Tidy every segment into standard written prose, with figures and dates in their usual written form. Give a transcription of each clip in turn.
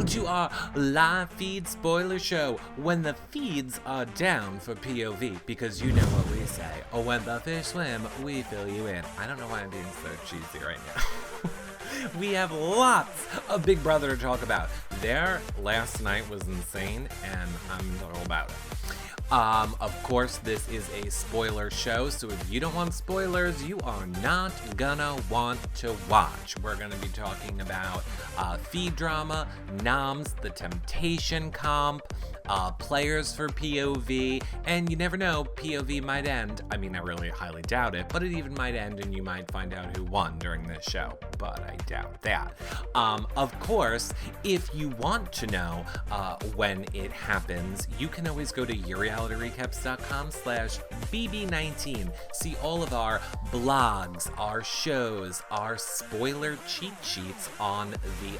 To our live feed spoiler show when the feeds are down for POV, because you know what we say, or when the fish swim, we fill you in. I don't know why I'm being so cheesy right now. We have lots of Big Brother to talk about. Their last night was insane, and I'm all about it. Of course, this is a spoiler show, so if you don't want spoilers, you are not gonna want to watch. We're gonna be talking about feed drama, noms, the Temptation comp, players for POV, and you never know, POV might end. I mean, I really highly doubt it, but it even might end and you might find out who won during this show, but I doubt that. Of course, if you want to know when it happens, you can always go to yourrealityrecaps.com/BB19. See all of our blogs, our shows, our spoiler cheat sheets on the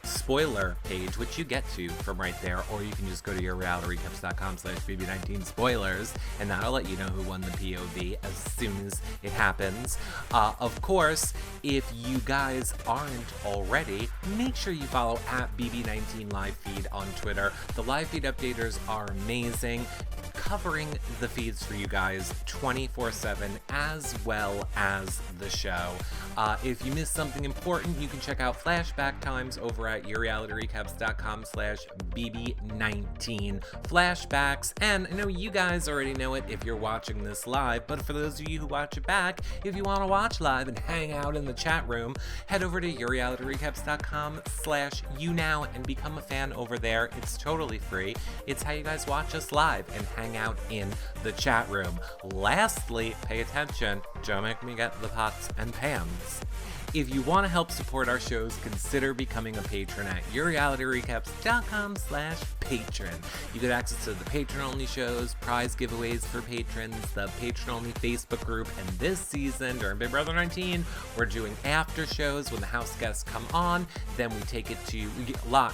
spoiler page, which you get to from right there, or you can just go to yourrealityrecaps.com/BB19 spoilers, and that'll let you know who won the POV as soon as it happens. Of course, if you guys aren't already, make sure you follow at BB19 Live Feed on Twitter. The live feed updaters are amazing, covering the feeds for you guys 24/7 as well as the show. If you missed something important, you can check out flashback times over at yourrealityrecaps.com/BB19 flashbacks. And I know you guys already know it if you're watching this live, but for those of you who watch it back, if you want to watch live and hang out in the chat room, head over to yourrealityrecaps.com/YouNow and become a fan over there. It's totally free. It's how you guys watch us live and hang out in the chat room. Lastly, pay attention. Don't make me get the pots and pans. If you want to help support our shows, consider becoming a patron at yourrealityrecaps.com/patron. You get access to the patron-only shows, prize giveaways for patrons, the patron-only Facebook group, and this season, during Big Brother 19, we're doing after shows when the house guests come on. Then we take it to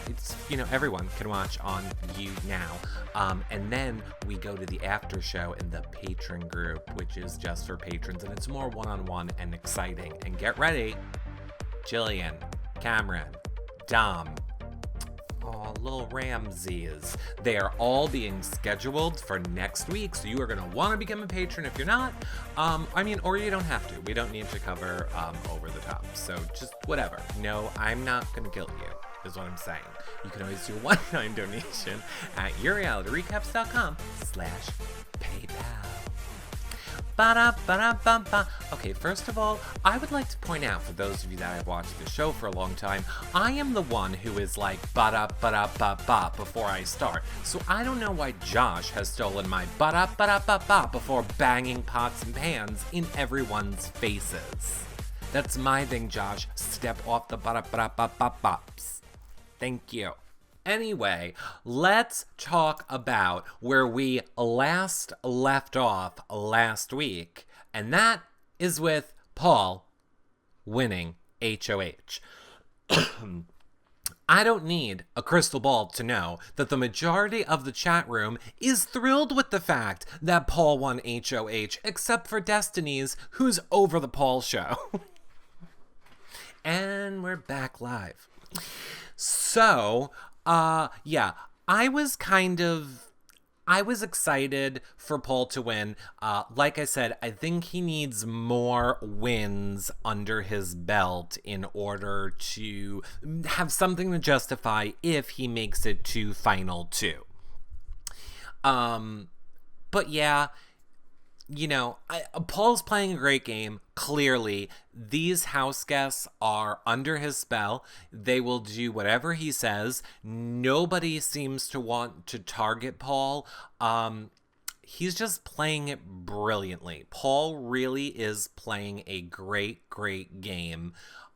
it's, everyone can watch on YouNow. And then we go to the after show in the patron group, which is just for patrons, and it's more one-on-one and exciting. And get ready, Jillian, Cameron, Dom, Lil Ramses. They are all being scheduled for next week, so you are going to want to become a patron if you're not. Or you don't have to. We don't need to cover over the top. So just whatever. No, I'm not going to guilt you, is what I'm saying. You can always do a one-time donation at yourrealityrecaps.com/PayPal. Okay, first of all, I would like to point out, for those of you that have watched the show for a long time, I am the one who is like ba-da-ba-da-ba-ba before I start. So I don't know why Josh has stolen my ba-da-ba-da-ba-ba before banging pots and pans in everyone's faces. That's my thing, Josh. Step off the ba-da-ba-da-ba-ba-bops. Thank you. Anyway, let's talk about where we last left off last week, and that is with Paul winning HOH. I don't need a crystal ball to know that the majority of the chat room is thrilled with the fact that Paul won HOH, except for Destiny's, who's over the Paul show. And we're back live. So, I was excited for Paul to win. Like I said, I think he needs more wins under his belt in order to have something to justify if he makes it to Final 2. But yeah, Paul's playing a great game. Clearly, these house guests are under his spell. They will do whatever he says. Nobody seems to want to target Paul. He's just playing it brilliantly. Paul really is playing a great, great game.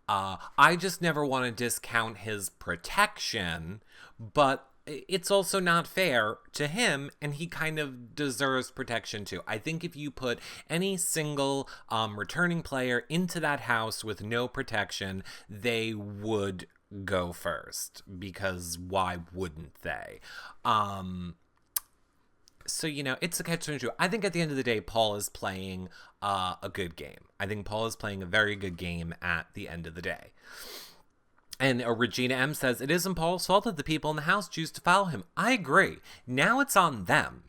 I just never want to discount his protection, but it's also not fair to him, and he kind of deserves protection too. I think if you put any single returning player into that house with no protection, they would go first, because why wouldn't they? So, it's a catch-22. I think at the end of the day, Paul is playing a good game. I think Paul is playing a very good game at the end of the day. And Regina M says, it isn't Paul's fault that the people in the house choose to follow him. I agree. Now it's on them.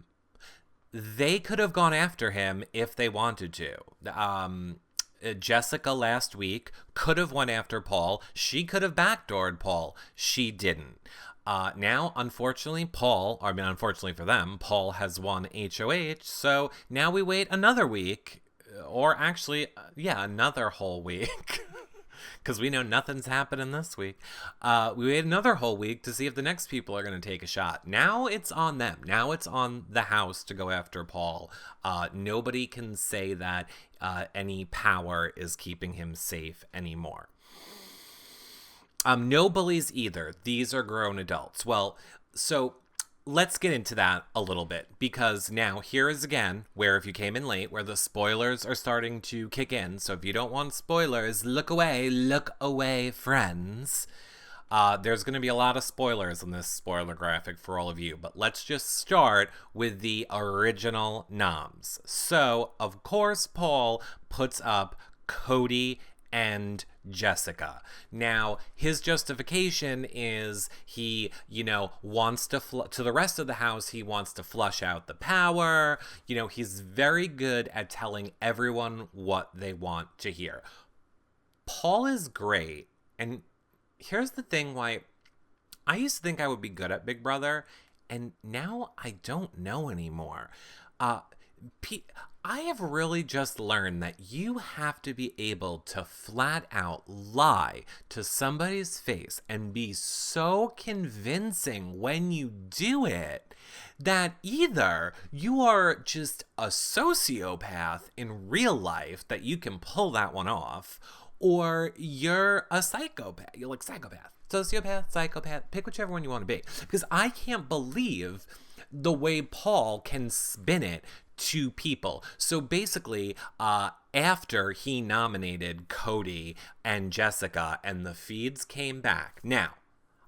They could have gone after him if they wanted to. Jessica last week could have went after Paul. She could have backdoored Paul. She didn't. Now, unfortunately for them, Paul has won HOH. So now we wait another week, or actually, another whole week. Because we know nothing's happening this week. We wait another whole week to see if the next people are going to take a shot. Now it's on them. Now it's on the house to go after Paul. Nobody can say that any power is keeping him safe anymore. No bullies either. These are grown adults. Well, so let's get into that a little bit, because now here is again where, if you came in late, where the spoilers are starting to kick in. So if you don't want spoilers, look away, friends. There's going to be a lot of spoilers in this spoiler graphic for all of you, but let's just start with the original noms. So, of course, Paul puts up Cody and Jessica. Now, his justification is he, wants to the rest of the house, he wants to flush out the power. He's very good at telling everyone what they want to hear. Paul is great. And here's the thing why I used to think I would be good at Big Brother, and now I don't know anymore. I have really just learned that you have to be able to flat out lie to somebody's face and be so convincing when you do it that either you are just a sociopath in real life that you can pull that one off, or you're a psychopath. You're like psychopath, sociopath, psychopath, pick whichever one you want to be. Because I can't believe the way Paul can spin it to people. So basically, after he nominated Cody and Jessica and the feeds came back. Now,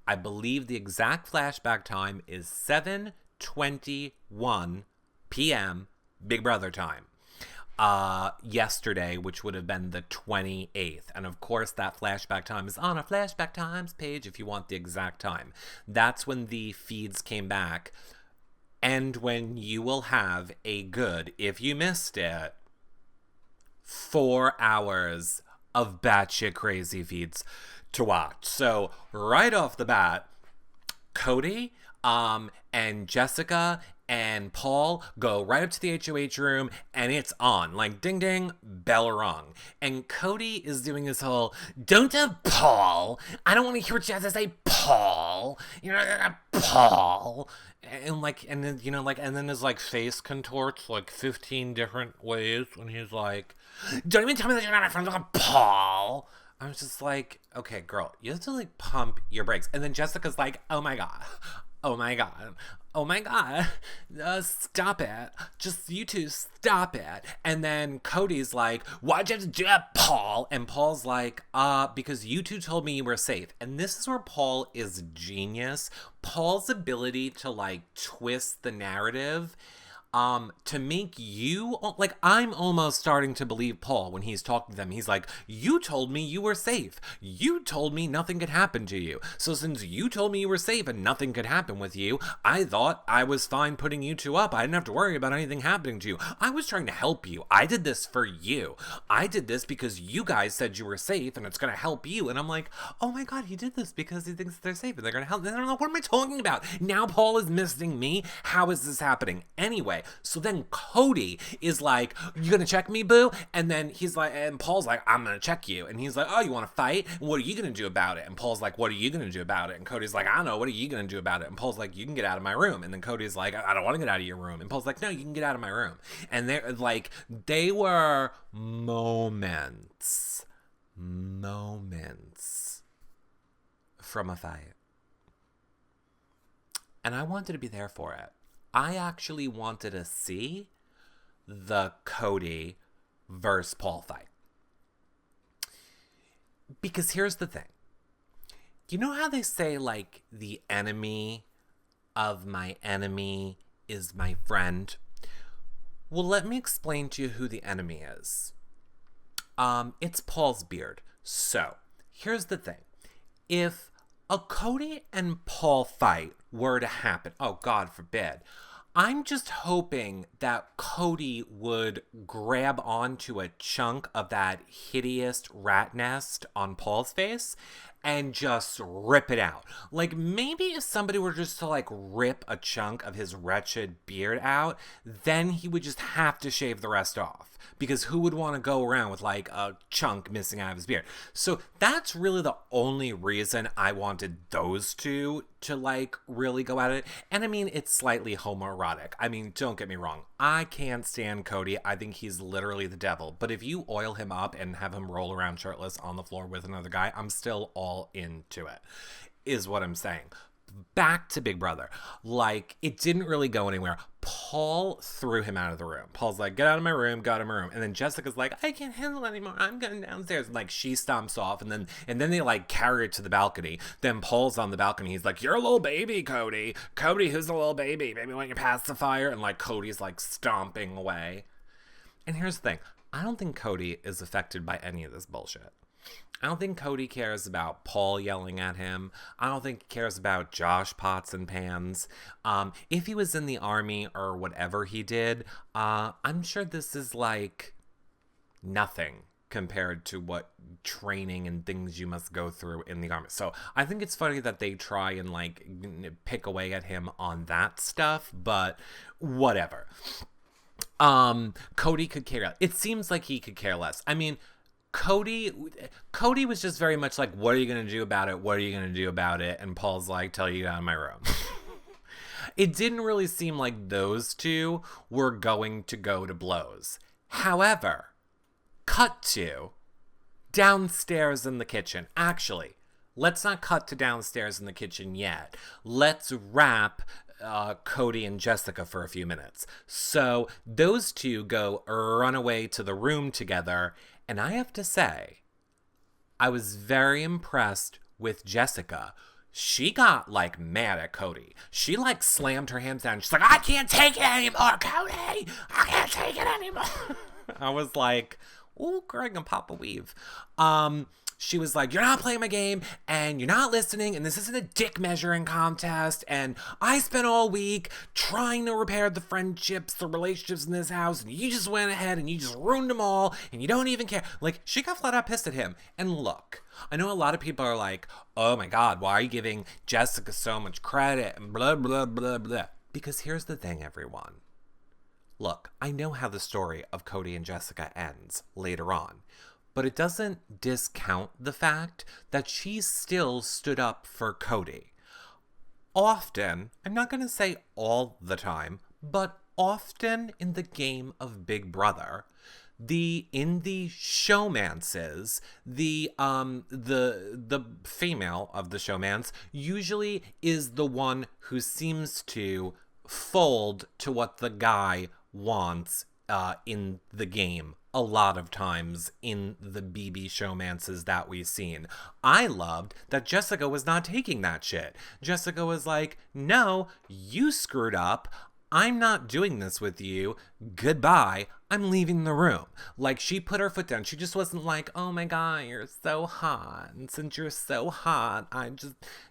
I believe the exact flashback time is 7:21 p.m. Big Brother time. Yesterday, which would have been the 28th. And of course, that flashback time is on a flashback times page if you want the exact time. That's when the feeds came back. And when you will have a good, if you missed it, 4 hours of batshit crazy feeds to watch. So right off the bat, Cody and Jessica and Paul go right up to the HOH room, and it's on. Like, ding ding, bell rung. And Cody is doing his whole, don't tell Paul. I don't want to hear what you have to say, Paul. Paul. And then his face contorts 15 different ways when he's like, don't even tell me that you're not my friend with Paul. I was just like, okay, girl, you have to pump your brakes. And then Jessica's like, oh my god, stop it. Just you two, stop it. And then Cody's like, why'd you have to do that, Paul? And Paul's like, because you two told me you were safe. And this is where Paul is genius. Paul's ability to twist the narrative to make you, I'm almost starting to believe Paul when he's talking to them. He's like, you told me you were safe. You told me nothing could happen to you. So since you told me you were safe and nothing could happen with you, I thought I was fine putting you two up. I didn't have to worry about anything happening to you. I was trying to help you. I did this for you. I did this because you guys said you were safe and it's going to help you. And I'm like, oh my God, he did this because he thinks they're safe and they're going to help. And I'm like, what am I talking about? Now Paul is missing me? How is this happening? Anyway, so then Cody is like, you gonna check me, boo? And then he's like, and Paul's like, I'm gonna check you. And he's like, oh, you wanna fight? What are you gonna do about it? And Paul's like, what are you gonna do about it? And Cody's like, I don't know, what are you gonna do about it? And Paul's like, you can get out of my room. And then Cody's like, I don't wanna get out of your room. And Paul's like, no, you can get out of my room. And they were moments from a fight. And I wanted to be there for it. I actually wanted to see the Cody versus Paul fight. Because here's the thing. You know how they say, like, the enemy of my enemy is my friend? Well, let me explain to you who the enemy is. It's Paul's beard. So, here's the thing. If a Cody and Paul fight were to happen, oh, God forbid, I'm just hoping that Cody would grab onto a chunk of that hideous rat nest on Paul's face and just rip it out. Like, maybe if somebody were just to, like, rip a chunk of his wretched beard out, then he would just have to shave the rest off. Because who would want to go around with, like, a chunk missing out of his beard? So that's really the only reason I wanted those two to, like, really go at it. And I mean, it's slightly homoerotic. I mean, don't get me wrong. I can't stand Cody. I think he's literally the devil. But if you oil him up and have him roll around shirtless on the floor with another guy, I'm still all into it, is what I'm saying. Back to Big Brother. Like, it didn't really go anywhere. Paul threw him out of the room. Paul's like, get out of my room, get out of my room. And then Jessica's like, I can't handle it anymore. I'm going downstairs. And like, she stomps off, and then they like carry it to the balcony. Then Paul's on the balcony. He's like, you're a little baby, Cody. Cody, who's a little baby? Maybe when you pass the fire. And like, Cody's like stomping away. And here's the thing. I don't think Cody is affected by any of this bullshit. I don't think Cody cares about Paul yelling at him. I don't think he cares about Josh pots and pans. If he was in the army or whatever he did, I'm sure this is like nothing compared to what training and things you must go through in the army. So I think it's funny that they try and like pick away at him on that stuff, but whatever. Cody could care less. It seems like he could care less. I mean, Cody was just very much like, what are you going to do about it? What are you going to do about it? And Paul's like, tell you to get out of my room. It didn't really seem like those two were going to go to blows. However, cut to downstairs in the kitchen. Actually, let's not cut to downstairs in the kitchen yet. Let's wrap Cody and Jessica for a few minutes. So those two go run away to the room together. And I have to say, I was very impressed with Jessica. She got, like, mad at Cody. She, like, slammed her hands down. She's like, I can't take it anymore, Cody! I can't take it anymore! I was like, ooh, Greg and Papa Weave. She was like, you're not playing my game, and you're not listening, and this isn't a dick measuring contest, and I spent all week trying to repair the friendships, the relationships in this house, and you just went ahead and you just ruined them all, and you don't even care. Like, she got flat out pissed at him. And look, I know a lot of people are like, oh my God, why are you giving Jessica so much credit, and blah, blah, blah, blah. Because here's the thing, everyone. Look, I know how the story of Cody and Jessica ends later on. But it doesn't discount the fact that she still stood up for Cody. Often, I'm not going to say all the time, but often in the game of Big Brother, in the showmances, the female of the showmance usually is the one who seems to fold to what the guy wants in the game. A lot of times in the BB showmances that we've seen. I loved that Jessica was not taking that shit. Jessica was like, no, you screwed up. I'm not doing this with you. Goodbye. I'm leaving the room. Like, she put her foot down. She just wasn't like, oh my God, you're so hot. And since you're so hot,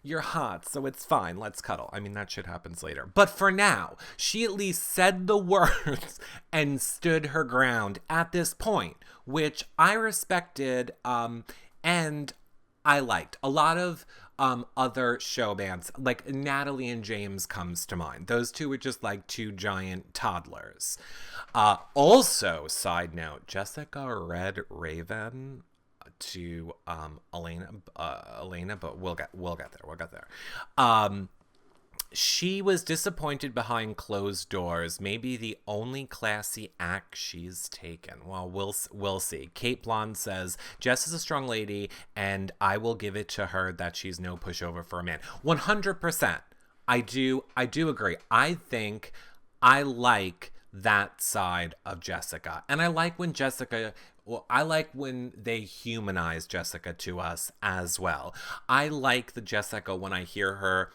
you're hot, so it's fine. Let's cuddle. I mean, that shit happens later. But for now, she at least said the words and stood her ground at this point, which I respected, and I liked. A lot of other show bands, like Natalie and James comes to mind. Those two were just like two giant toddlers. Also, side note, Jessica Red Raven to Elena, but we'll get there. She was disappointed behind closed doors. Maybe the only classy act she's taken. Well, we'll see. Kate Blonde says, Jess is a strong lady, and I will give it to her that she's no pushover for a man. 100%. I do agree. I think I like that side of Jessica. And I like when Jessica well, I like when they humanize Jessica to us as well. I like the Jessica when I hear her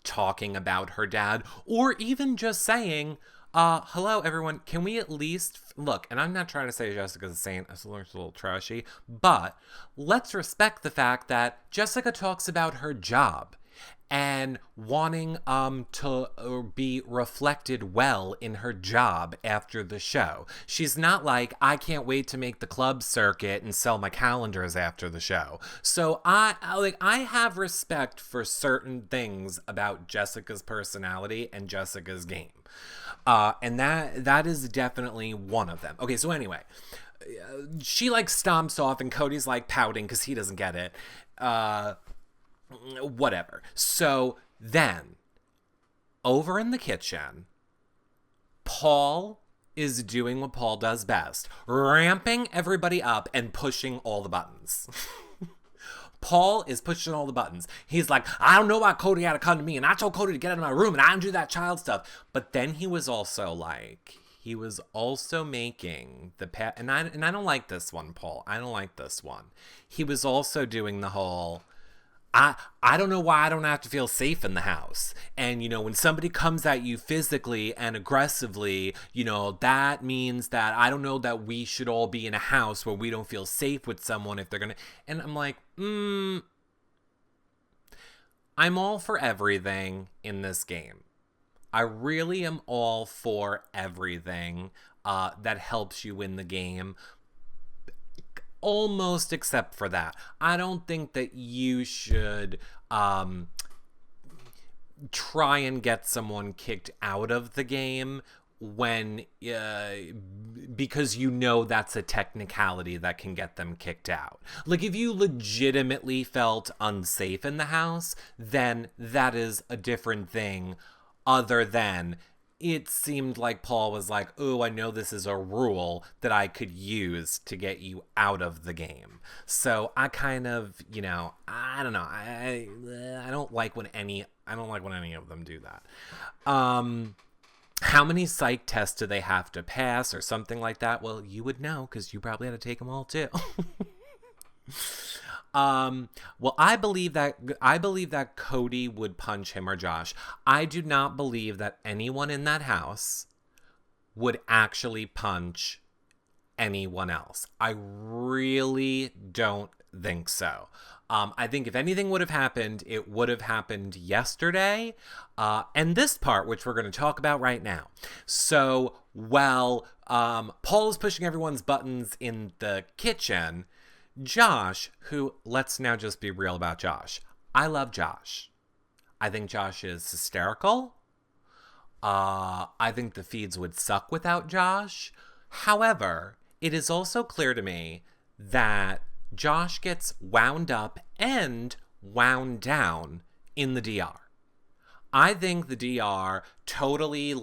talking about her dad, or even just saying, hello everyone, can we at least look, and I'm not trying to say Jessica's a saint, it's a little trashy, but let's respect the fact that Jessica talks about her job and wanting to be reflected well in her job after the show. She's not like, I can't wait to make the club circuit and sell my calendars after the show. So I have respect for certain things about Jessica's personality and Jessica's game. And that is definitely one of them. Okay, so anyway, she like stomps off and Cody's like pouting because he doesn't get it. Whatever. So then, over in the kitchen, Paul is doing what Paul does best, ramping everybody up and pushing all the buttons. Paul is pushing all the buttons. He's like, I don't know why Cody had to come to me, and I told Cody to get out of my room, and I don't do that child stuff. But then he was also making the and I don't like this one, Paul. I don't like this one. He was also doing the whole, I don't know why I don't have to feel safe in the house. And, when somebody comes at you physically and aggressively, that means that I don't know that we should all be in a house where we don't feel safe with someone if they're going to. And I'm like, I'm all for everything in this game. I really am all for everything that helps you win the game. Almost except for that. I don't think that you should try and get someone kicked out of the game when because that's a technicality that can get them kicked out. Like, if you legitimately felt unsafe in the house, then that is a different thing, other than it seemed like Paul was like, oh, I know this is a rule that I could use to get you out of the game. So I kind of, I don't know. I don't like when any of them do that. How many psych tests do they have to pass or something like that? Well, you would know because you probably had to take them all too. Well, I believe that Cody would punch him or Josh. I do not believe that anyone in that house would actually punch anyone else. I really don't think so. I think if anything would have happened, it would have happened yesterday. And this part, which we're going to talk about right now. So, while Paul is pushing everyone's buttons in the kitchen, Josh, who, let's now just be real about Josh. I love Josh. I think Josh is hysterical. I think the feeds would suck without Josh. However, it is also clear to me that Josh gets wound up and wound down in the DR. I think the DR totally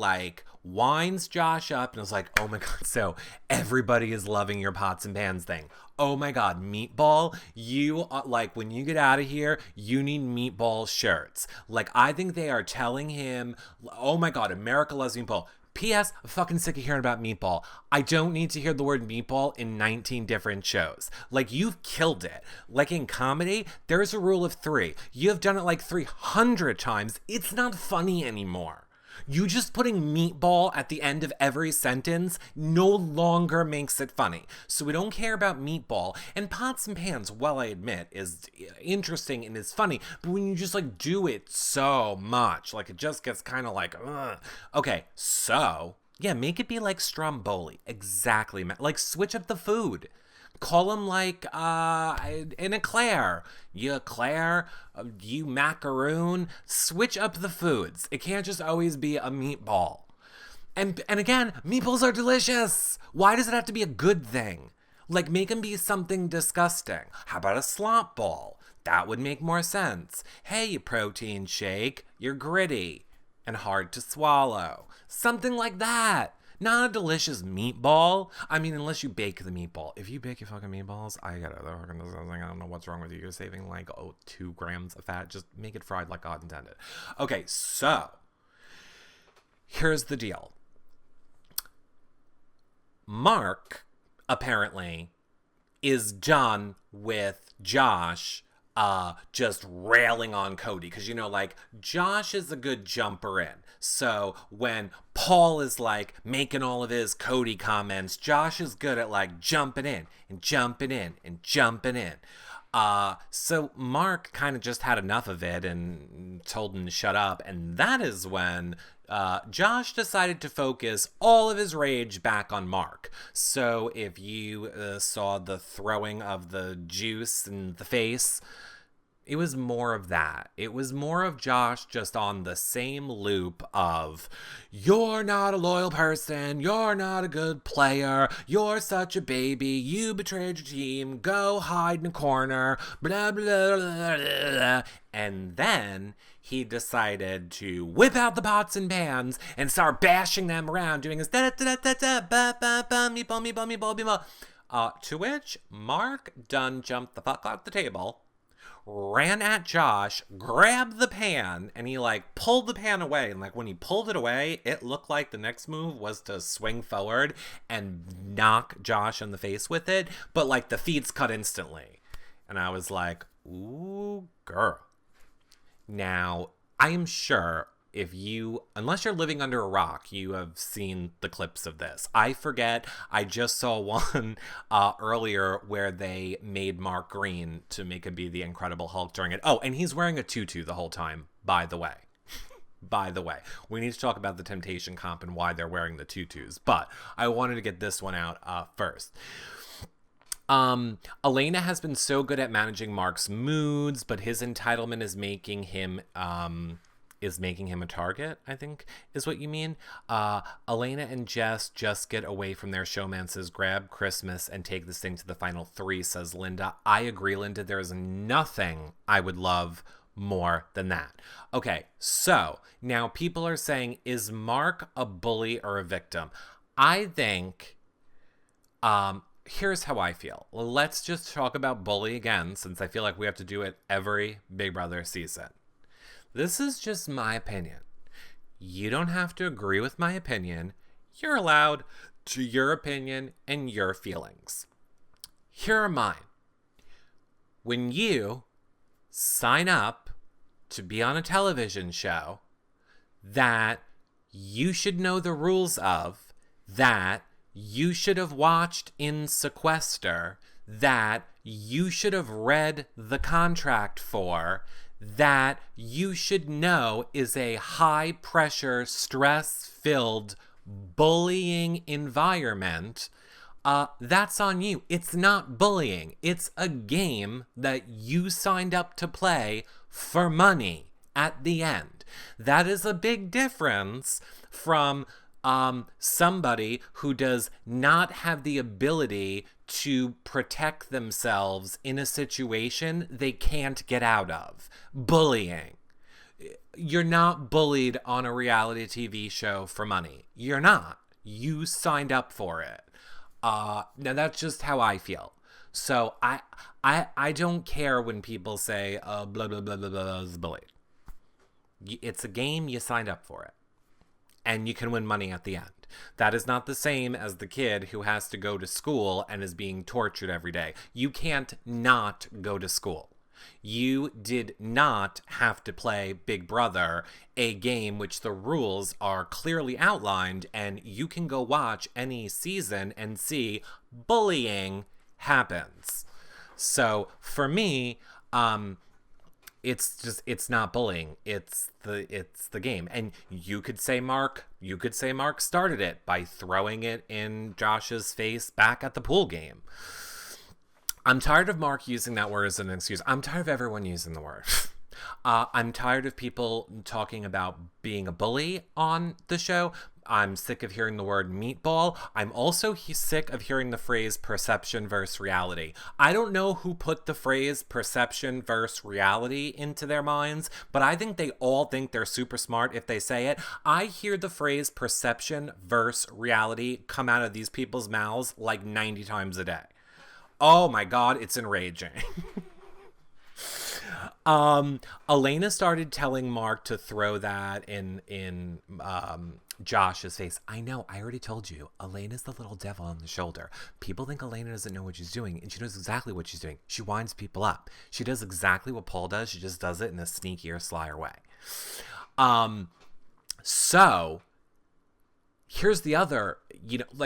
winds Josh up and is like, oh my God, so everybody is loving your pots and pans thing. Oh my God, Meatball, you are, when you get out of here, you need Meatball shirts. I think they are telling him, oh my God, America loves Meatball. P.S. I'm fucking sick of hearing about Meatball. I don't need to hear the word Meatball in 19 different shows. You've killed it. In comedy, there's a rule of 3. You have done it 300 times. It's not funny anymore. You just putting Meatball at the end of every sentence no longer makes it funny. So we don't care about Meatball. And Pots and Pans, well, I admit, is interesting and is funny. But when you just do it so much, it just gets kind of ugh. Okay, so yeah, make it be like Stromboli. Exactly. Switch up the food. Call him an eclair. You eclair, you macaroon. Switch up the foods. It can't just always be a meatball. And again, meatballs are delicious. Why does it have to be a good thing? Make them be something disgusting. How about a slop ball? That would make more sense. Hey, protein shake, you're gritty and hard to swallow. Something like that. Not a delicious meatball. I mean, unless you bake the meatball. If you bake your fucking meatballs, I don't know what's wrong with you. You're saving 2 grams of fat. Just make it fried like God intended. Okay, so here's the deal. Mark apparently, is done with Josh just railing on Cody. Because, like, Josh is a good jumper in. So when Paul is, like, making all of his Cody comments, Josh is good at, like, jumping in and jumping in and jumping in. So Mark kind of just had enough of it and told him to shut up. And that is when Josh decided to focus all of his rage back on Mark. So if you saw the throwing of the juice in the face, it was more of that. It was more of Josh just on the same loop of, you're not a loyal person, you're not a good player, you're such a baby, you betrayed your team, go hide in a corner, blah, blah, blah, blah. And then he decided to whip out the pots and pans and start bashing them around, doing his da-da-da-da-da, ba-ba-ba, meatball, meatball, meatball, meatball. To which Mark Dunn jumped the fuck off the table, ran at Josh, grabbed the pan, and he, like, pulled the pan away. And, like, when he pulled it away, it looked like the next move was to swing forward and knock Josh in the face with it. But, like, the feeds cut instantly. And I was like, ooh, girl. Now, I am sure unless you're living under a rock, you have seen the clips of this. I forget, I just saw one earlier where they made Mark Green to make him be the Incredible Hulk during it. Oh, and he's wearing a tutu the whole time, by the way. By the way, we need to talk about the Temptation comp and why they're wearing the tutus, but I wanted to get this one out first. Elena has been so good at managing Mark's moods, but his entitlement is making him a target, I think is what you mean. Elena and Jess just get away from their showmances, grab Christmas, and take this thing to the final 3, says Linda. I agree, Linda. There is nothing I would love more than that. Okay, so now people are saying, is Mark a bully or a victim? I think, here's how I feel. Let's just talk about bully again, since I feel like we have to do it every Big Brother season. This is just my opinion. You don't have to agree with my opinion. You're allowed to your opinion and your feelings. Here are mine. When you sign up to be on a television show that you should know the rules of, that you should have watched in Sequester, that you should have read the contract for, that you should know is a high-pressure, stress-filled, bullying environment, that's on you. It's not bullying. It's a game that you signed up to play for money at the end. That is a big difference from somebody who does not have the ability to protect themselves in a situation they can't get out of. Bullying. You're not bullied on a reality TV show for money. You're not. You signed up for it. Now that's just how I feel. So I don't care when people say blah blah blah blah blah is bullied. It's a game, you signed up for it. And you can win money at the end. That is not the same as the kid who has to go to school and is being tortured every day. You can't not go to school. You did not have to play Big Brother, a game which the rules are clearly outlined, and you can go watch any season and see bullying happens. So for me, it's not bullying. It's the game. And you could say Mark started it by throwing it in Josh's face back at the pool game. I'm tired of Mark using that word as an excuse. I'm tired of everyone using the word. I'm tired of people talking about being a bully on the show. I'm sick of hearing the word meatball. I'm also sick of hearing the phrase perception versus reality. I don't know who put the phrase perception versus reality into their minds, but I think they all think they're super smart if they say it. I hear the phrase perception versus reality come out of these people's mouths like 90 times a day. Oh my God, it's enraging. Elena started telling Mark to throw that in Josh's face. I know, I already told you. Elena's the little devil on the shoulder. People think Elena doesn't know what she's doing, and she knows exactly what she's doing. She winds people up. She does exactly what Paul does. She just does it in a sneakier, slyer way. So here's the other,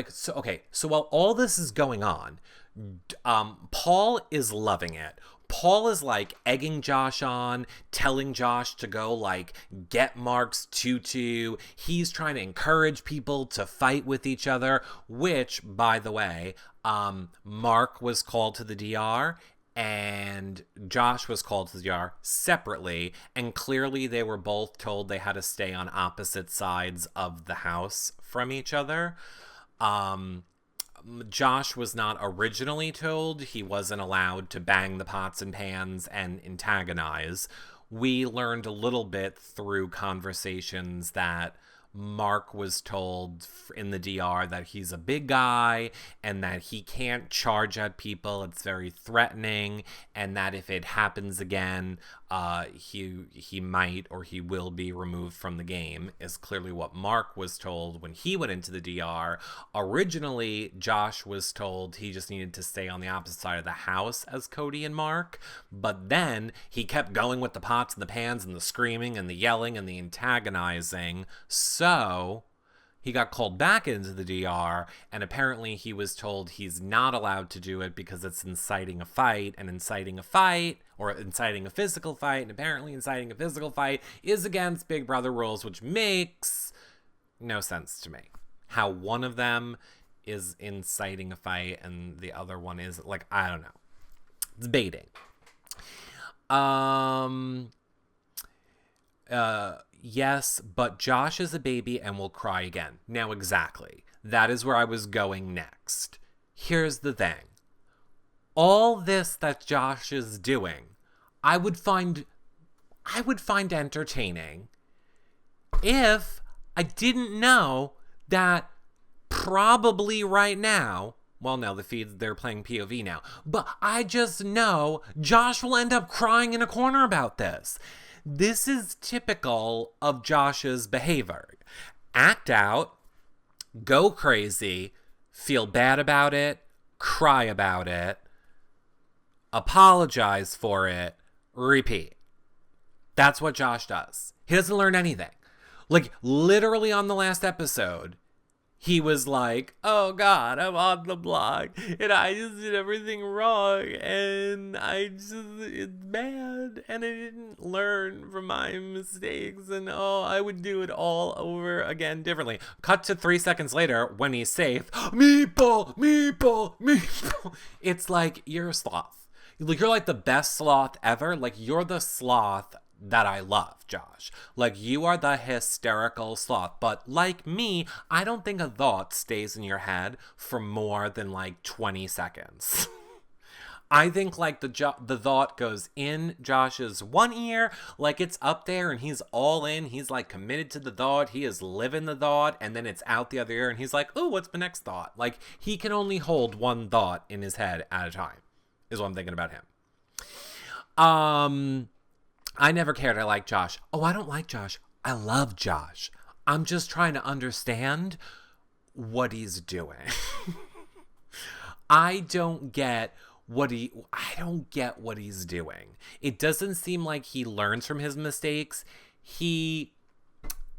so while all this is going on, Paul is loving it. Paul is like egging Josh on, telling Josh to go like get Mark's tutu. He's trying to encourage people to fight with each other, which, by the way, Mark was called to the DR and Josh was called to the DR separately, and clearly they were both told they had to stay on opposite sides of the house from each other. Josh was not originally told he wasn't allowed to bang the pots and pans and antagonize. We learned a little bit through conversations that Mark was told in the DR that he's a big guy and that he can't charge at people. It's very threatening, and that if it happens again, he might or he will be removed from the game, is clearly what Mark was told when he went into the DR. Originally, Josh was told he just needed to stay on the opposite side of the house as Cody and Mark, but then he kept going with the pots and the pans and the screaming and the yelling and the antagonizing. So he got called back into the DR, and apparently he was told he's not allowed to do it because it's inciting a fight, and inciting a fight, or inciting a physical fight, and apparently inciting a physical fight is against Big Brother rules, which makes no sense to me. How one of them is inciting a fight and the other one is, like, I don't know. It's baiting. Yes, but Josh is a baby and will cry again. Now, exactly. That is where I was going next. Here's the thing. All this that Josh is doing, I would find entertaining if I didn't know that probably right now, well, no, the feeds, they're playing POV now, but I just know Josh will end up crying in a corner about this. This is typical of Josh's behavior. Act out, go crazy, feel bad about it, cry about it, apologize for it, repeat. That's what Josh does. He doesn't learn anything. Like, literally on the last episode, he was like, oh God, I'm on the block and I just did everything wrong and it's bad and I didn't learn from my mistakes and I would do it all over again differently. Cut to 3 seconds later when he's safe. Meatball. It's like, you're a sloth. You're like the best sloth ever. Like, you're the sloth that I love, Josh. Like, you are the hysterical sloth. But like me, I don't think a thought stays in your head for more than like 20 seconds. I think like the thought goes in Josh's one ear, like it's up there and he's all in. He's like committed to the thought. He is living the thought, and then it's out the other ear and he's like, oh, what's my next thought? Like, he can only hold one thought in his head at a time, is what I'm thinking about him. I never cared I like Josh. Oh, I don't like Josh. I love Josh. I'm just trying to understand what he's doing. I don't get what he's doing. It doesn't seem like he learns from his mistakes.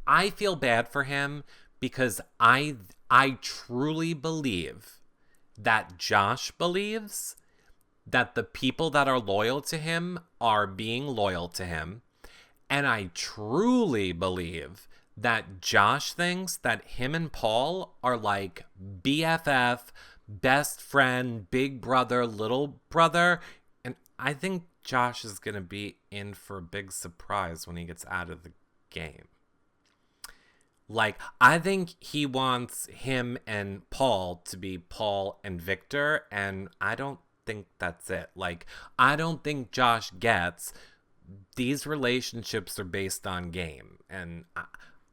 I feel bad for him because I truly believe that Josh believes that the people that are loyal to him are being loyal to him. And I truly believe that Josh thinks that him and Paul are like BFF, best friend, big brother, little brother. And I think Josh is going to be in for a big surprise when he gets out of the game. Like, I think he wants him and Paul to be Paul and Victor, and I don't think that's it. Like, I don't think Josh gets these relationships are based on game, and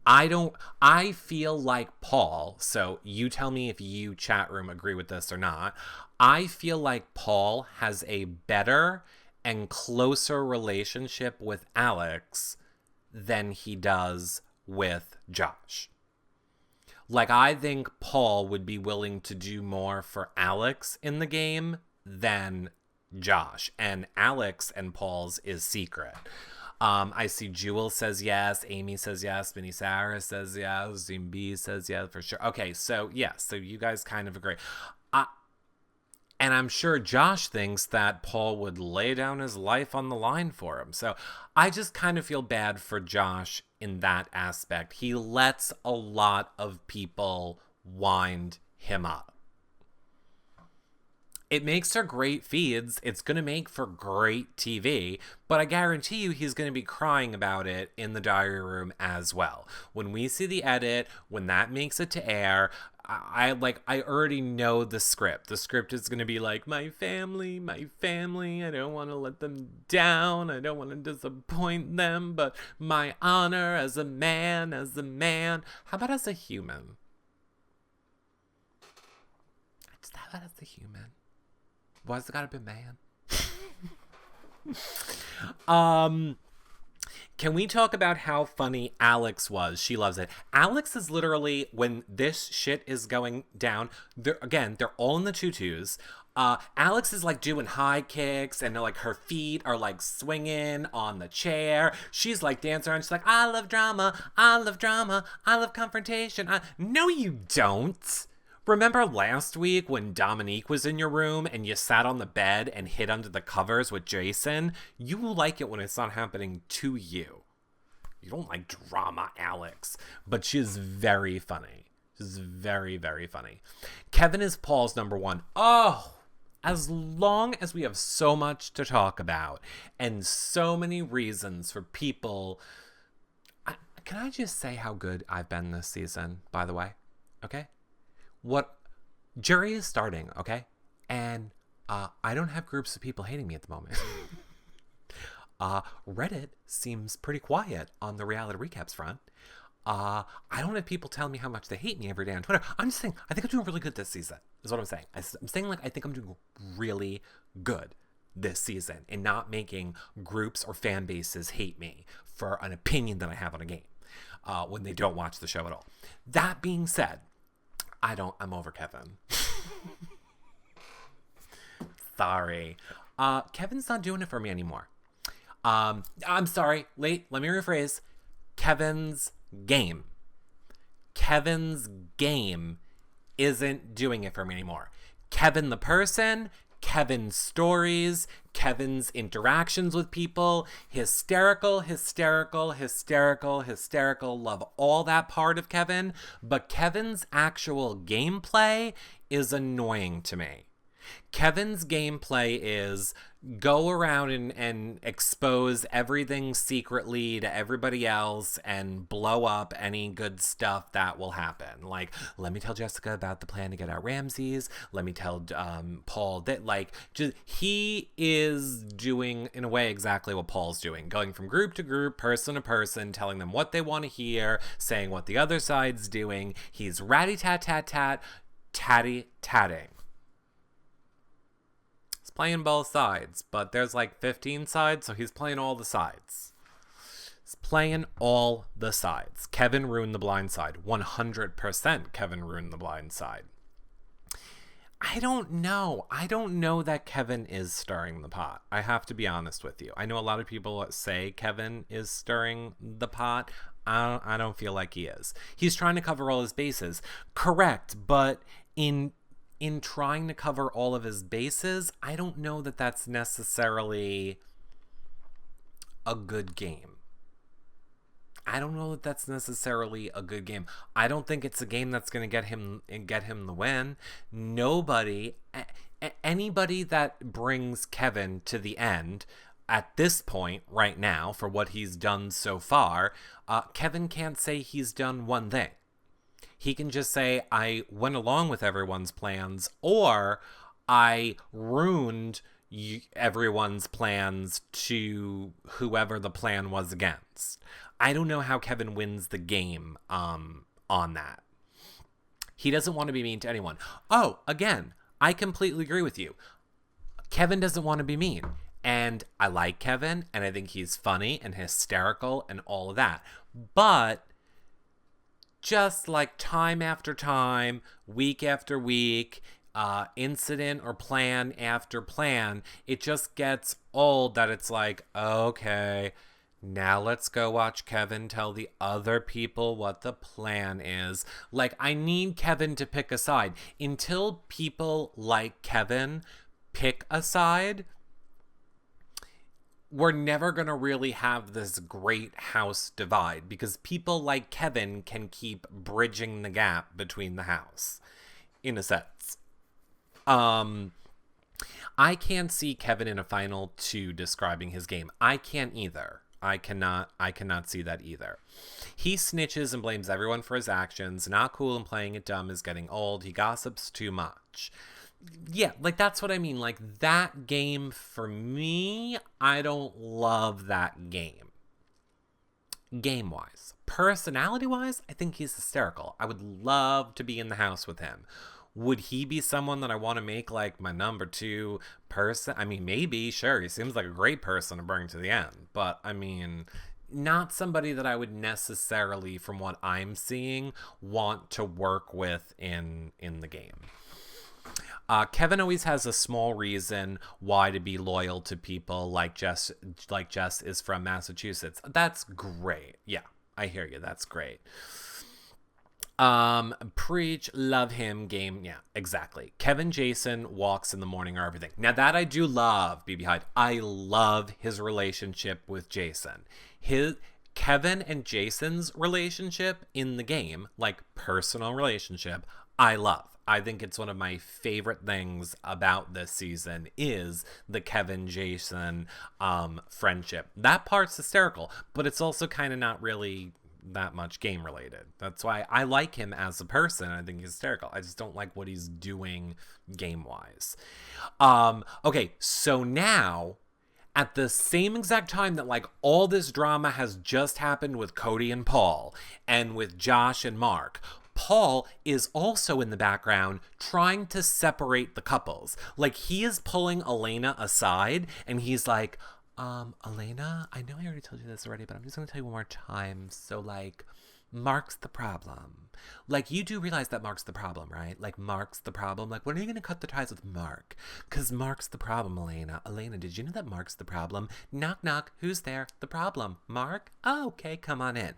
I feel like Paul, so you tell me if you chat room agree with this or not. I feel like Paul has a better and closer relationship with Alex than he does with Josh. Like, I think Paul would be willing to do more for Alex in the game than Josh. And Alex and Paul's is secret. I see Jewel says yes, Amy says yes, Minnie Sarah says yes, Zim B says yes for sure. Okay, so yes, so you guys kind of agree. And I'm sure Josh thinks that Paul would lay down his life on the line for him. So I just kind of feel bad for Josh in that aspect. He lets a lot of people wind him up. It makes for great feeds. It's going to make for great TV, but I guarantee you he's going to be crying about it in the diary room as well. When we see the edit, when that makes it to air, I already know the script. The script is going to be like, my family, I don't want to let them down. I don't want to disappoint them, but my honor as a man. How about as a human? Just how about as a human? Why's it gotta be man? Can we talk about how funny Alex was? She loves it. Alex is literally, when this shit is going down, they're all in the tutus. Alex is like doing high kicks and like her feet are like swinging on the chair. She's like dancing around. She's like, I love drama. I love confrontation. No, you don't. Remember last week when Dominique was in your room and you sat on the bed and hid under the covers with Jason? You like it when it's not happening to you. You don't like drama, Alex. But she's very funny. She's very, very funny. Kevin is Paul's number one. Oh, as long as we have so much to talk about and so many reasons for people... Can I just say how good I've been this season, by the way? Okay? What jury is starting, okay? And I don't have groups of people hating me at the moment. Reddit seems pretty quiet on the reality recaps front. I don't have people telling me how much they hate me every day on Twitter. I'm just saying, I think I'm doing really good this season, is what I'm saying. I'm saying, like, I think I'm doing really good this season and not making groups or fan bases hate me for an opinion that I have on a game when they don't watch the show at all. That being said, I'm over Kevin. Sorry. Kevin's not doing it for me anymore. I'm sorry. Let me rephrase. Kevin's game isn't doing it for me anymore. Kevin the person, Kevin's stories, Kevin's interactions with people, hysterical, love all that part of Kevin, but Kevin's actual gameplay is annoying to me. Kevin's gameplay is go around and expose everything secretly to everybody else and blow up any good stuff that will happen. Like, let me tell Jessica about the plan to get out Ramses. Let me tell Paul that, like, just he is doing, in a way, exactly what Paul's doing. Going from group to group, person to person, telling them what they want to hear, saying what the other side's doing. He's ratty-tat-tat-tat, tatty-tatting. Playing both sides, but there's like 15 sides, so he's playing all the sides. He's playing all the sides. Kevin ruined the blind side. 100% Kevin ruined the blind side. I don't know. I don't know that Kevin is stirring the pot. I have to be honest with you. I know a lot of people say Kevin is stirring the pot. I don't feel like he is. He's trying to cover all his bases. Correct, but in trying to cover all of his bases, I don't know that that's necessarily a good game. I don't know that that's necessarily a good game. I don't think it's a game that's going to get him the win. Anybody that brings Kevin to the end at this point right now for what he's done so far, Kevin can't say he's done one thing. He can just say, I went along with everyone's plans, or I ruined everyone's plans to whoever the plan was against. I don't know how Kevin wins the game on that. He doesn't want to be mean to anyone. Oh, again, I completely agree with you. Kevin doesn't want to be mean. And I like Kevin, and I think he's funny and hysterical and all of that. But just like time after time, week after week, incident or plan after plan, it just gets old that it's like, okay, now let's go watch Kevin tell the other people what the plan is. Like, I need Kevin to pick a side. Until people like Kevin pick a side, we're never going to really have this great house divide because people like Kevin can keep bridging the gap between the house, in a sense. I can't see Kevin in a final two describing his game. I can't either. I cannot see that either. He snitches and blames everyone for his actions. Not cool and playing it dumb is getting old. He gossips too much. Yeah, like that's what I mean. Like that game for me, I don't love that game. Game-wise. Personality-wise, I think he's hysterical. I would love to be in the house with him. Would he be someone that I want to make like my number two person? I mean, maybe, sure. He seems like a great person to bring to the end. But, I mean, not somebody that I would necessarily, from what I'm seeing, want to work with in the game. Kevin always has a small reason why to be loyal to people like Jess is from Massachusetts. That's great. Yeah, I hear you. That's great. Preach, love him, game. Yeah, exactly. Kevin Jason walks in the morning or everything. Now that I do love, BB Hyde. I love his relationship with Jason. Kevin and Jason's relationship in the game, like personal relationship, I love. I think it's one of my favorite things about this season is the Kevin-Jason friendship. That part's hysterical, but it's also kind of not really that much game related. That's why I like him as a person. I think he's hysterical. I just don't like what he's doing game wise. Okay, so now at the same exact time that like all this drama has just happened with Cody and Paul and with Josh and Mark, Paul is also in the background trying to separate the couples. Like he is pulling Elena aside and he's like, Elena, I know I already told you this already, but I'm just going to tell you one more time. So, like, Mark's the problem. Like, you do realize that Mark's the problem, right? Like, Mark's the problem. Like, when are you going to cut the ties with Mark? Because Mark's the problem, Elena. Elena, did you know that Mark's the problem? Knock, knock. Who's there? The problem. Mark? Oh, okay, come on in.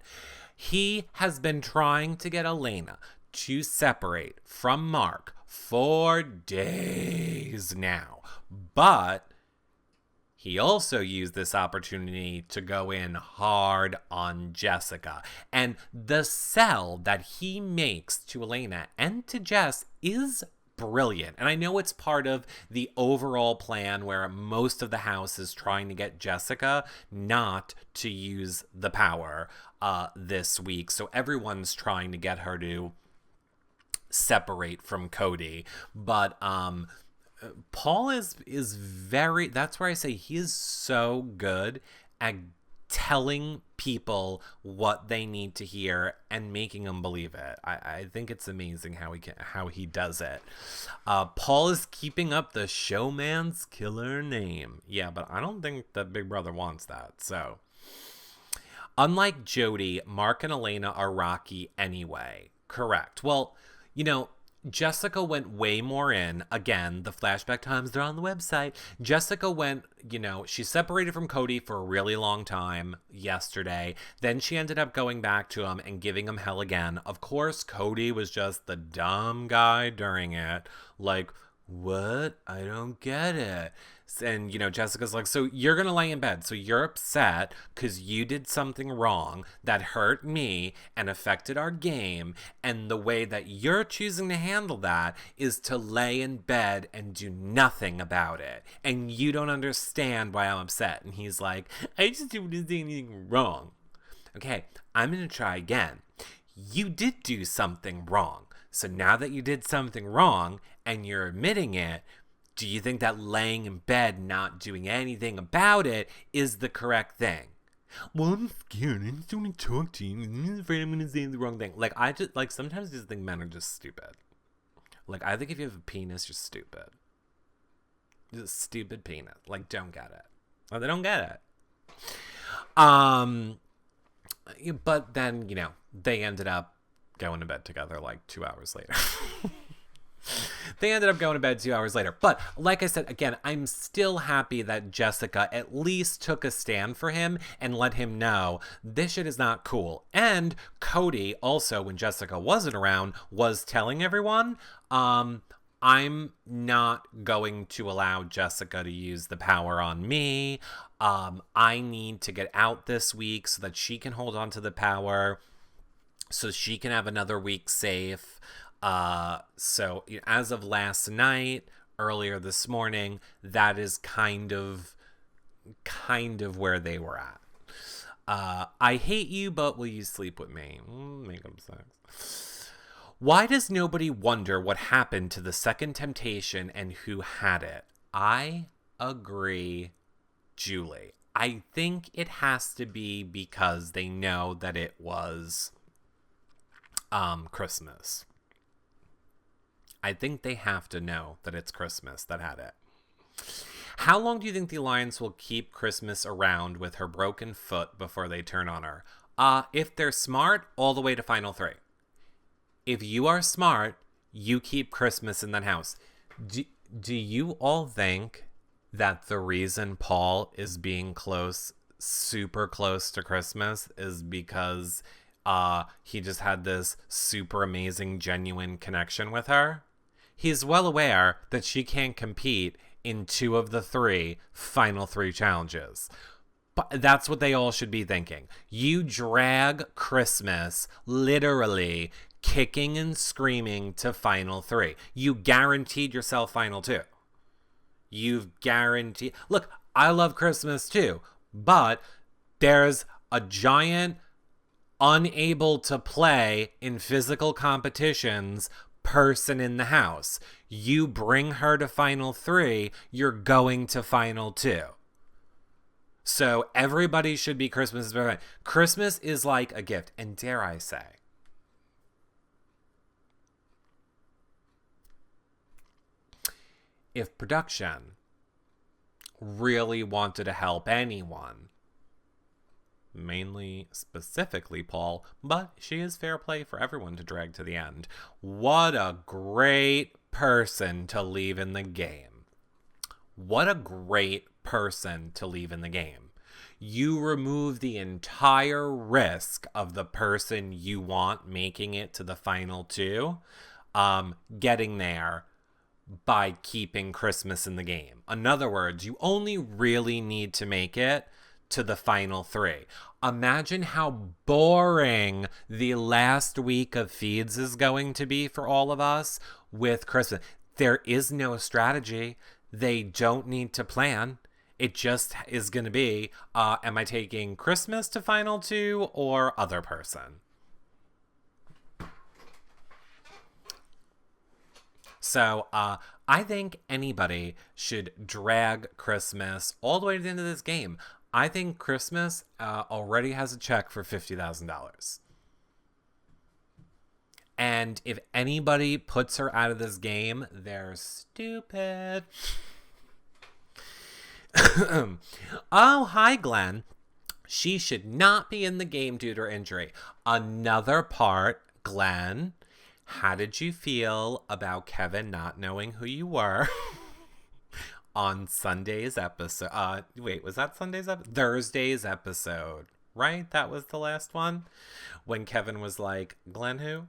He has been trying to get Elena to separate from Mark for days now. But he also used this opportunity to go in hard on Jessica. And the sell that he makes to Elena and to Jess is brilliant. And I know it's part of the overall plan where most of the house is trying to get Jessica not to use the power this week. So everyone's trying to get her to separate from Cody. But Paul is very, that's where I say he is so good at telling people what they need to hear and making them believe it. I think it's amazing how he does it. Paul is keeping up the showman's killer name. Yeah, but I don't think that Big Brother wants that. So, unlike Jody, Mark and Elena are rocky anyway. Correct. Well, you know, Jessica went way more in. Again, the flashback times, they're on the website. Jessica went, she separated from Cody for a really long time yesterday. Then she ended up going back to him and giving him hell again. Of course, Cody was just the dumb guy during it. Like, what? I don't get it. And, Jessica's like, so you're going to lay in bed. So you're upset because you did something wrong that hurt me and affected our game. And the way that you're choosing to handle that is to lay in bed and do nothing about it. And you don't understand why I'm upset. And he's like, I just didn't do anything wrong. Okay, I'm going to try again. You did do something wrong. So now that you did something wrong and you're admitting it, do you think that laying in bed, not doing anything about it, is the correct thing? Well, I'm scared. I just don't want to talk to you. I'm afraid I'm going to say the wrong thing. Like, sometimes I just think men are just stupid. Like, I think if you have a penis, you're stupid. Just a stupid penis. Like, don't get it. Or they don't get it. But then, they ended up going to bed together like 2 hours later. They ended up going to bed 2 hours later. But like I said, again, I'm still happy that Jessica at least took a stand for him and let him know this shit is not cool. And Cody also, when Jessica wasn't around, was telling everyone, I'm not going to allow Jessica to use the power on me. I need to get out this week so that she can hold on to the power, so she can have another week safe. So as of last night, earlier this morning, that is kind of where they were at. I hate you, but will you sleep with me? Make them sex. Why does nobody wonder what happened to the second temptation and who had it? I agree, Julie. I think it has to be because they know that it was Christmas. I think they have to know that it's Christmas that had it. How long do you think the Alliance will keep Christmas around with her broken foot before they turn on her? If they're smart, all the way to Final 3. If you are smart, you keep Christmas in that house. Do you all think that the reason Paul is being super close to Christmas is because he just had this super amazing, genuine connection with her? He's well aware that she can't compete in 2 of the 3 Final 3 challenges. But that's what they all should be thinking. You drag Christmas literally kicking and screaming to Final 3. You guaranteed yourself Final 2. You've guaranteed... Look, I love Christmas too, but there's a giant unable to play in physical competitions person in the house. You bring her to Final 3, you're going to Final 2. So everybody should be Christmas. Christmas is like a gift, and dare I say, if production really wanted to help anyone, mainly, specifically Paul, but she is fair play for everyone to drag to the end. What a great person to leave in the game. What a great person to leave in the game. You remove the entire risk of the person you want making it to the Final 2, getting there by keeping Christmas in the game. In other words, you only really need to make it to the Final 3. Imagine how boring the last week of feeds is going to be for all of us with Christmas. There is no strategy. They don't need to plan. It just is going to be, am I taking Christmas to Final 2 or other person? So I think anybody should drag Christmas all the way to the end of this game. I think Christmas already has a check for $50,000. And if anybody puts her out of this game, they're stupid. Oh, hi, Glenn. She should not be in the game due to her injury. Another part, Glenn, how did you feel about Kevin not knowing who you were on Sunday's episode? Wait, was that Sunday's episode? Thursday's episode, right? That was the last one? When Kevin was like, Glenn who?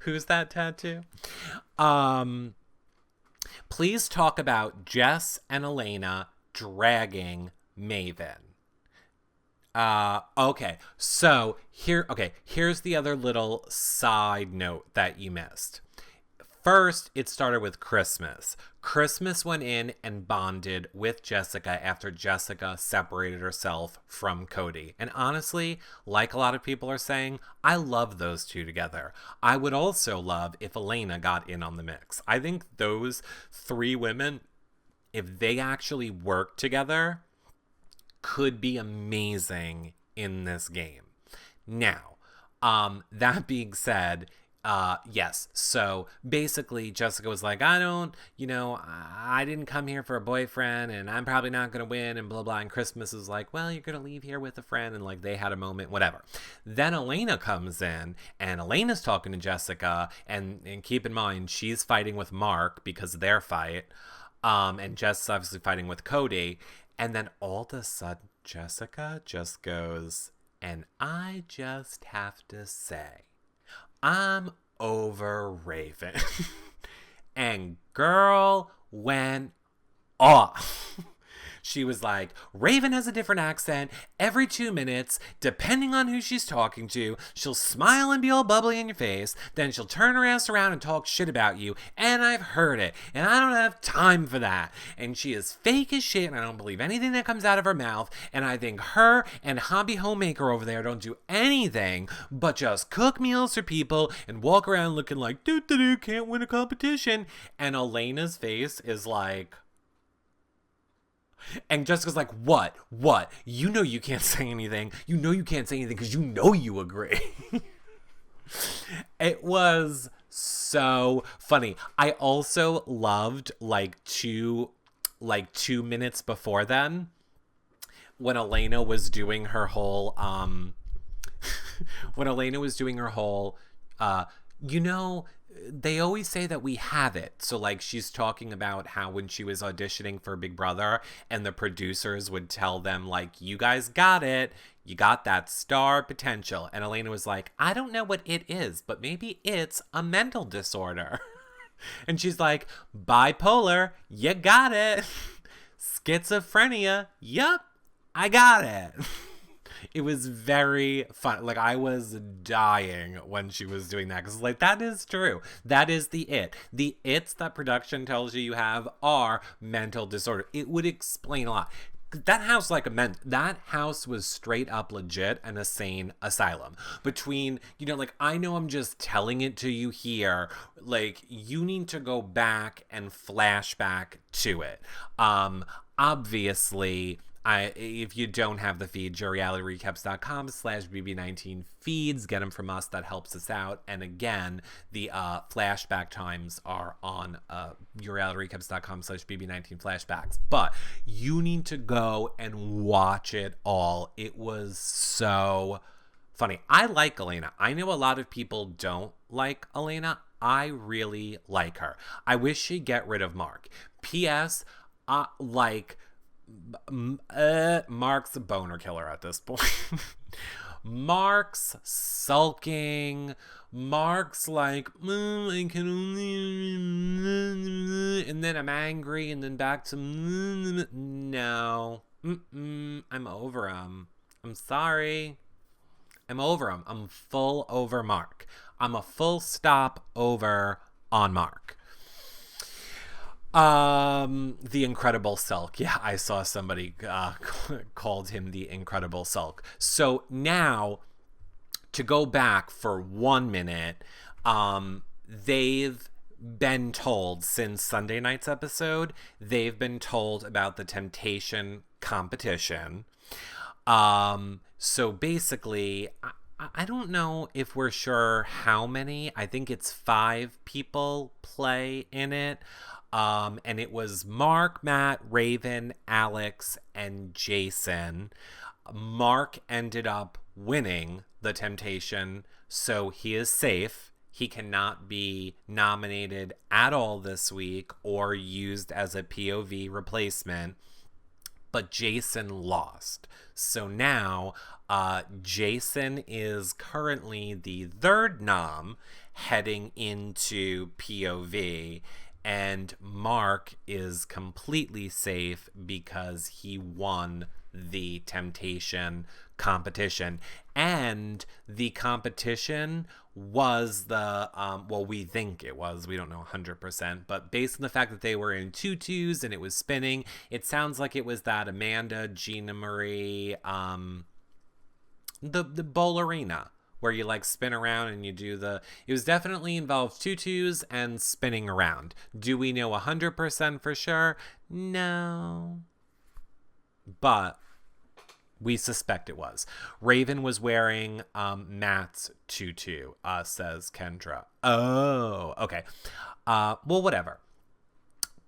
Who's that tattoo? Please talk about Jess and Elena dragging Maven. Okay, so here's the other little side note that you missed. First, it started with Christmas. Christmas went in and bonded with Jessica after Jessica separated herself from Cody. And honestly, like a lot of people are saying, I love those two together. I would also love if Elena got in on the mix. I think those 3 women, if they actually work together, could be amazing in this game. Now, that being said, Yes. So basically, Jessica was like, I didn't come here for a boyfriend and I'm probably not going to win and blah, blah. And Christmas is like, well, you're going to leave here with a friend. And like they had a moment, whatever. Then Elena comes in and Elena's talking to Jessica. And keep in mind, she's fighting with Mark because of their fight. And Jess obviously fighting with Cody. And then all of a sudden, Jessica just goes, and I just have to say, I'm over Raven. And girl went off. She was like, Raven has a different accent every 2 minutes, depending on who she's talking to. She'll smile and be all bubbly in your face. Then she'll turn her ass around and talk shit about you. And I've heard it. And I don't have time for that. And she is fake as shit. And I don't believe anything that comes out of her mouth. And I think her and Hobby Homemaker over there don't do anything but just cook meals for people and walk around looking like, doo-doo-doo, can't win a competition. And Elena's face is like... And Jessica's like, what? You know you can't say anything. You know you can't say anything because you know you agree. It was so funny. I also loved like two minutes before then when Elena was doing her whole they always say that we have it. So like she's talking about how when she was auditioning for Big Brother and the producers would tell them like, you guys got it. You got that star potential. And Elena was like, I don't know what it is, but maybe it's a mental disorder. And she's like, bipolar, you got it. Schizophrenia, yep, I got it. It was very fun. Like, I was dying when she was doing that. Because, like, that is true. That is the it. The its that production tells you have are mental disorder. It would explain a lot. That house, that house was straight up legit an insane asylum. Between, I know I'm just telling it to you here. Like, you need to go back and flashback to it. Obviously... if you don't have the feed, yourrealityrecaps.com/BB19 feeds. Get them from us. That helps us out. And again, the flashback times are on yourrealityrecaps.com/BB19 flashbacks. But you need to go and watch it all. It was so funny. I like Elena. I know a lot of people don't like Elena. I really like her. I wish she'd get rid of Mark. P.S. Mark's a boner killer at this point. Mark's sulking. Mark's like, I can only, and then I'm angry, and then back to no. I'm over him. I'm sorry. I'm over him. I'm full over Mark. I'm a full stop over on Mark. The Incredible Sulk. Yeah, I saw somebody called him the Incredible Sulk. So now, to go back for 1 minute, they've been told since Sunday night's episode, they've been told about the Temptation competition. So basically, I don't know if we're sure how many. I think it's 5 people play in it. And it was Mark, Matt, Raven, Alex, and Jason. Mark ended up winning the Temptation, so he is safe. He cannot be nominated at all this week or used as a POV replacement. But Jason lost. So now Jason is currently the 3rd nom heading into POV. And Mark is completely safe because he won the Temptation competition. And the competition was the, we think it was. We don't know 100%. But based on the fact that they were in tutus and it was spinning, it sounds like it was that Amanda, Gina Marie, the ballerina. Where you spin around and you do it was definitely involved tutus and spinning around. Do we know 100% for sure? No. But We suspect it was. Raven was wearing Matt's tutu, says Kendra. Oh, okay. Well, whatever.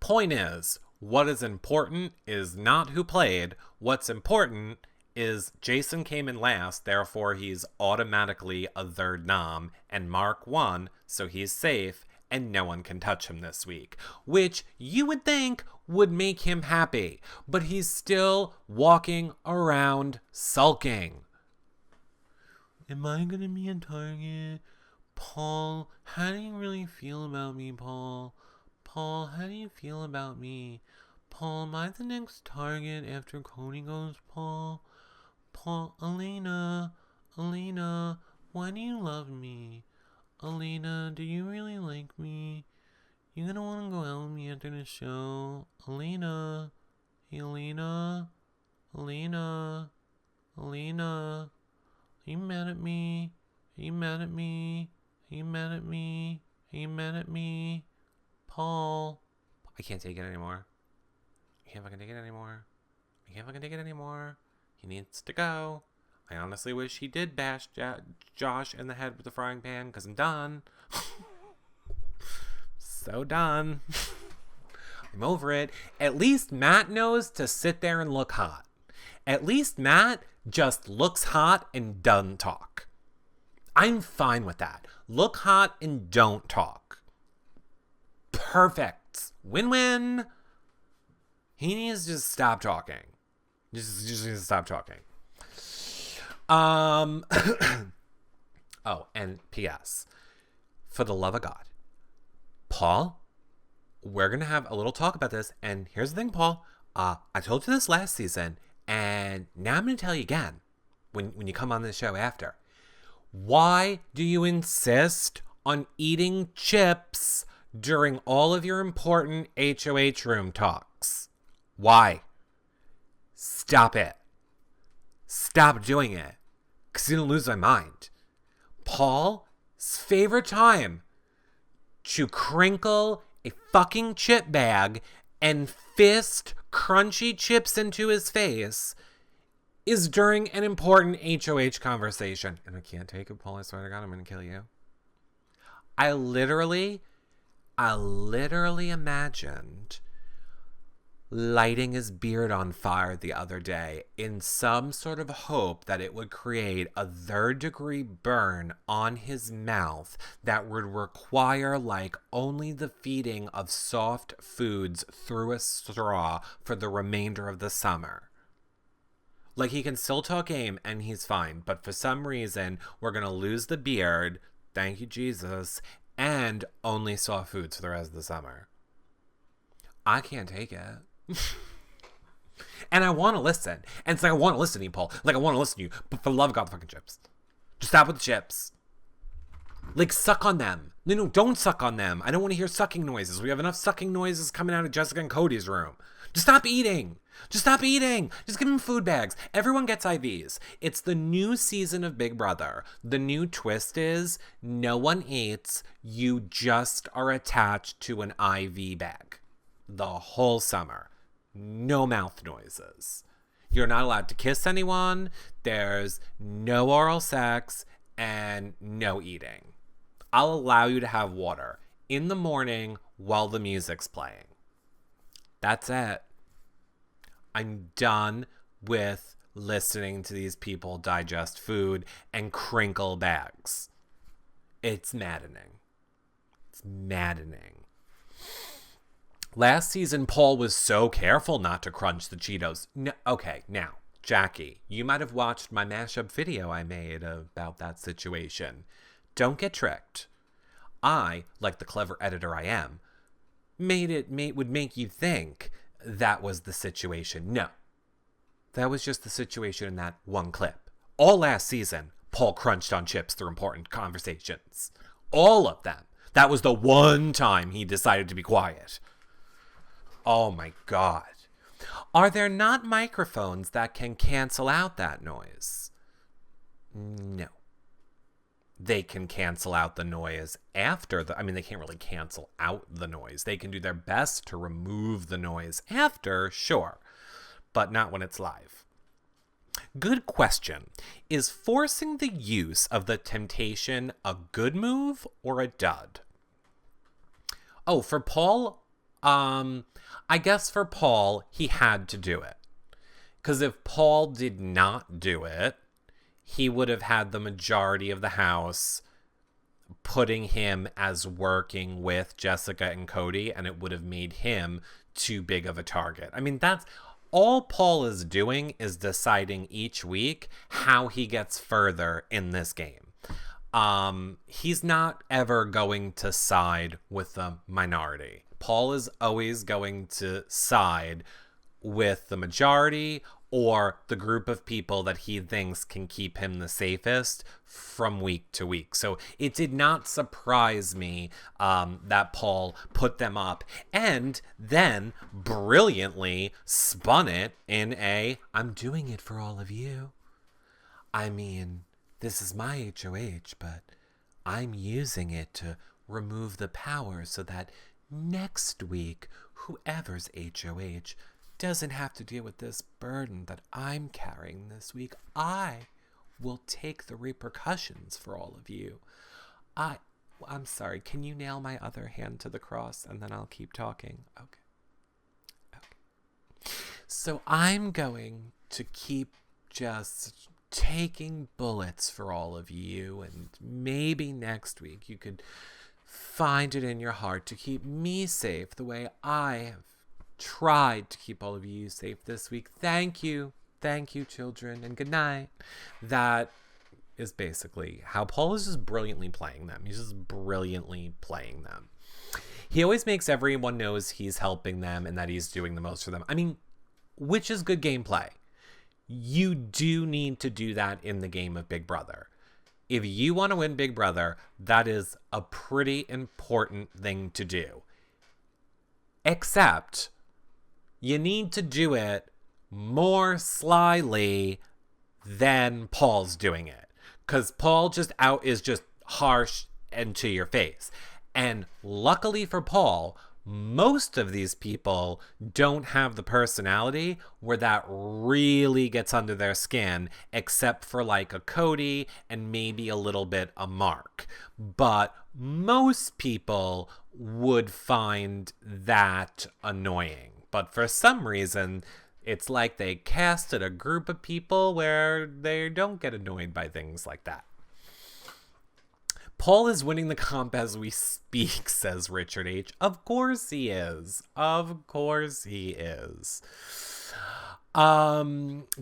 Point is, what is important is not who played. What's important is Jason came in last, therefore he's automatically a third nom, and Mark won, so he's safe, and no one can touch him this week. Which you would think would make him happy, but he's still walking around sulking. Am I gonna be a target? Paul, how do you really feel about me, Paul? Paul, how do you feel about me? Paul, am I the next target after Cody goes, Paul? Paul, Elena, why do you love me? Elena, do you really like me? You gonna wanna go out with me after the show? Elena, hey, Elena, are you mad at me? Are you mad at me? Are you mad at me? Are you mad at me? Paul, I can't take it anymore. I can't fucking take it anymore. He needs to go. I honestly wish he did bash Josh in the head with the frying pan, because I'm done. So done. I'm over it. At least Matt knows to sit there and look hot. At least Matt just looks hot and doesn't talk. I'm fine with that. Look hot and don't talk. Perfect. Win-win. He needs to just stop talking. Just needs to stop talking. Oh, and P.S. For the love of God, Paul, we're going to have a little talk about this. And here's the thing, Paul. I told you this last season, and now I'm going to tell you again when you come on the show after. Why do you insist on eating chips during all of your important HOH room talks? Why? Stop it. Stop doing it. Because you're going to lose my mind. Paul's favorite time to crinkle a fucking chip bag and fist crunchy chips into his face is during an important HOH conversation. And I can't take it, Paul. I swear to God, I'm going to kill you. I literally imagined lighting his beard on fire the other day in some sort of hope that it would create a third-degree burn on his mouth that would require like only the feeding of soft foods through a straw for the remainder of the summer. Like, he can still talk game and he's fine, but for some reason we're gonna lose the beard, thank you Jesus, and only soft foods for the rest of the summer. I can't take it. And I want to listen. And it's like, I want to listen to you, Paul. Like, I want to listen to you. But for the love of God, the fucking chips. Just stop with the chips. Like, suck on them. No, don't suck on them. I don't want to hear sucking noises. We have enough sucking noises coming out of Jessica and Cody's room. Just stop eating. Just stop eating. Just give them food bags. Everyone gets IVs. It's the new season of Big Brother. The new twist is no one eats. You just are attached to an IV bag. The whole summer. No mouth noises. You're not allowed to kiss anyone. There's no oral sex and no eating. I'll allow you to have water in the morning while the music's playing. That's it. I'm done with listening to these people digest food and crinkle bags. It's maddening. It's maddening. Last season, Paul was so careful not to crunch the Cheetos. No, okay, now, Jackie, you might have watched my mashup video I made about that situation. Don't get tricked. I, like the clever editor I am, would make you think that was the situation. No. That was just the situation in that one clip. All last season, Paul crunched on chips through important conversations. All of them. That was the one time he decided to be quiet. Oh my God. Are there not microphones that can cancel out that noise? No. They can cancel out the noise after they can't really cancel out the noise. They can do their best to remove the noise after, sure, but not when it's live. Good question. Is forcing the use of the temptation a good move or a dud? Oh, for Paul, I guess for Paul, he had to do it. Because if Paul did not do it, he would have had the majority of the house putting him as working with Jessica and Cody, and it would have made him too big of a target. I mean, that's all Paul is doing, is deciding each week how he gets further in this game. He's not ever going to side with the minority. Paul is always going to side with the majority or the group of people that he thinks can keep him the safest from week to week. So it did not surprise me that Paul put them up and then brilliantly spun it in I'm doing it for all of you. I mean, this is my HOH, but I'm using it to remove the power so that next week, whoever's HOH doesn't have to deal with this burden that I'm carrying this week. I will take the repercussions for all of you. I'm sorry, can you nail my other hand to the cross and then I'll keep talking? Okay. So I'm going to keep just taking bullets for all of you, and maybe next week you could find it in your heart to keep me safe the way I have tried to keep all of you safe this week. Thank you, children, and good night. That is basically how Paul is just brilliantly playing them. He's just brilliantly playing them. He always makes everyone knows he's helping them and that he's doing the most for them. I mean, which is good gameplay. You do need to do that in the game of Big Brother. If you want to win Big Brother, that is a pretty important thing to do. Except you need to do it more slyly than Paul's doing it. Because Paul is just harsh and to your face. And luckily for Paul, most of these people don't have the personality where that really gets under their skin, except for like a Cody and maybe a little bit a Mark. But most people would find that annoying. But for some reason, it's like they casted a group of people where they don't get annoyed by things like that. Paul is winning the comp as we speak, says Richard H. Of course he is.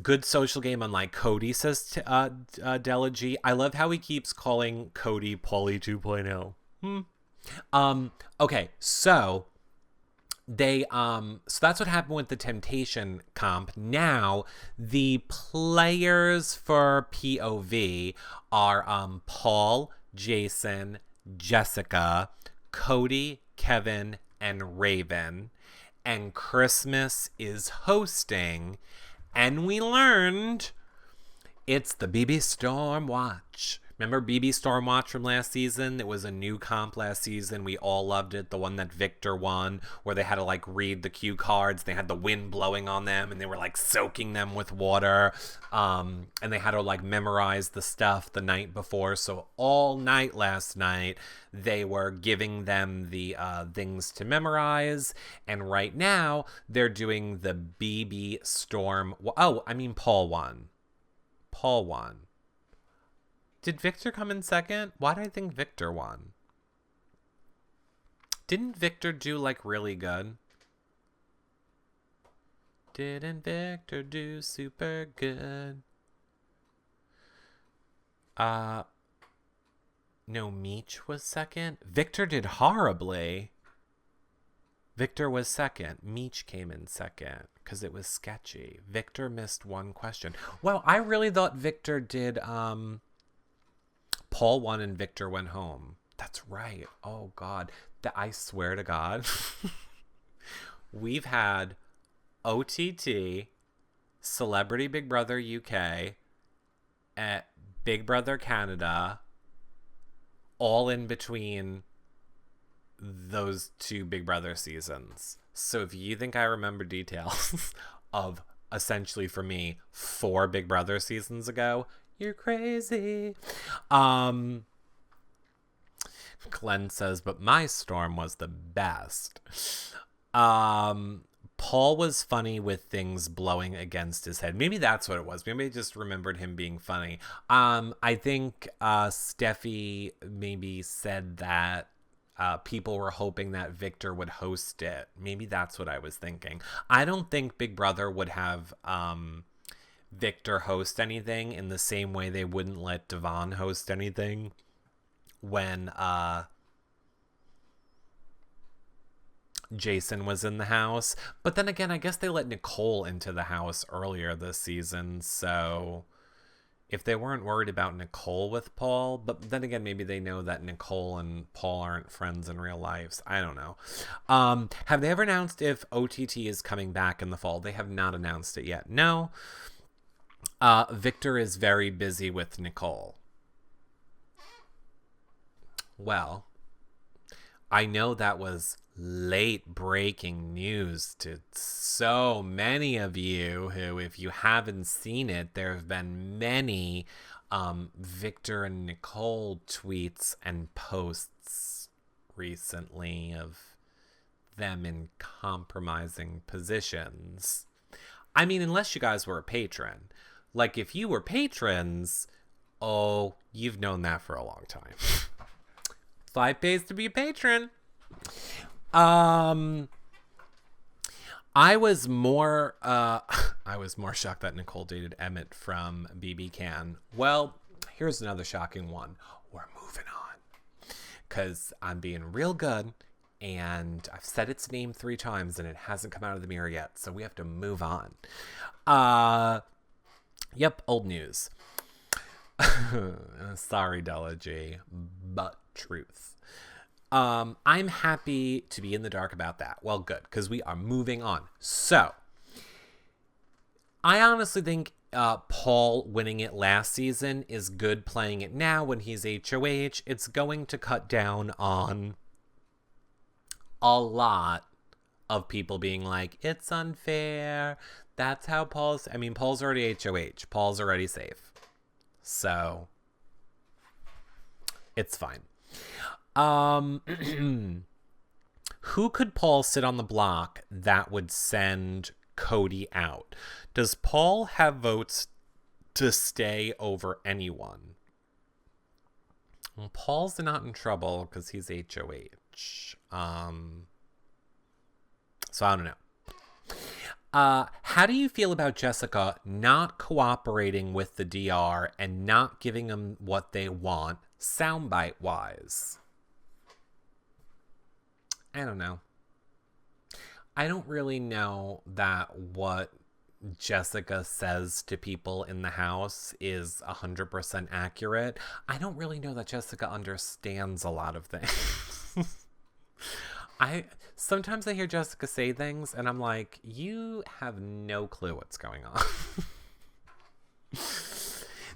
Good social game unlike Cody, says Della G. I love how he keeps calling Cody Paulie 2.0. Okay, so so that's what happened with the Temptation comp. Now the players for POV are Paul, Jason, Jessica, Cody, Kevin, and Raven. And Christmas is hosting. And we learned it's the BB Stormwatch. Remember BB Stormwatch from last season? It was a new comp last season. We all loved it. The one that Victor won, where they had to like read the cue cards. They had the wind blowing on them and they were like soaking them with water. And they had to like memorize the stuff the night before. So all night last night, they were giving them the things to memorize. And right now, they're doing the BB Storm. Paul won. Did Victor come in second? Why do I think Victor won? Didn't Victor do like really good? Didn't Victor do super good? No, Meech was second. Victor did horribly. Victor was second. Meech came in second because it was sketchy. Victor missed one question. Wow, I really thought Victor did Paul won and Victor went home. That's right. Oh, God. I swear to God. We've had OTT, Celebrity Big Brother UK, at Big Brother Canada, all in between those two Big Brother seasons. So if you think I remember details of essentially for me 4 Big Brother seasons ago. You're crazy. Glenn says, but my storm was the best. Paul was funny with things blowing against his head. Maybe that's what it was. Maybe I just remembered him being funny. I think Steffi maybe said that people were hoping that Victor would host it. Maybe that's what I was thinking. I don't think Big Brother would have Victor host anything in the same way they wouldn't let Devon host anything when Jason was in the house. But then again, I guess they let Nicole into the house earlier this season, so if they weren't worried about Nicole with Paul, but then again, maybe they know that Nicole and Paul aren't friends in real life. I don't know. Have they ever announced if OTT is coming back in the fall? They have not announced it yet. No. Victor is very busy with Nicole. Well, I know that was late breaking news to so many of you who, if you haven't seen it, there have been many Victor and Nicole tweets and posts recently of them in compromising positions. I mean, unless you guys were a patron. Like, if you were patrons, oh, you've known that for a long time. 5 pays to be a patron. I was more shocked that Nicole dated Emmett from BB Can. Well, here's another shocking one. We're moving on. Because I'm being real good, and I've said its name 3 times, and it hasn't come out of the mirror yet, so we have to move on. Yep, old news. Sorry, Della G, but truth. I'm happy to be in the dark about that. Well, good, because we are moving on. So, I honestly think Paul winning it last season is good playing it now when he's HOH. It's going to cut down on a lot of people being like, it's unfair. That's how Paul's already HOH. Paul's already safe. So, it's fine. Who could Paul sit on the block that would send Cody out? Does Paul have votes to stay over anyone? Well, Paul's not in trouble because he's HOH. So I don't know. How do you feel about Jessica not cooperating with the DR and not giving them what they want, soundbite wise? I don't know. I don't really know that what Jessica says to people in the house is 100% accurate. I don't really know that Jessica understands a lot of things. Sometimes I hear Jessica say things and I'm like, you have no clue what's going on.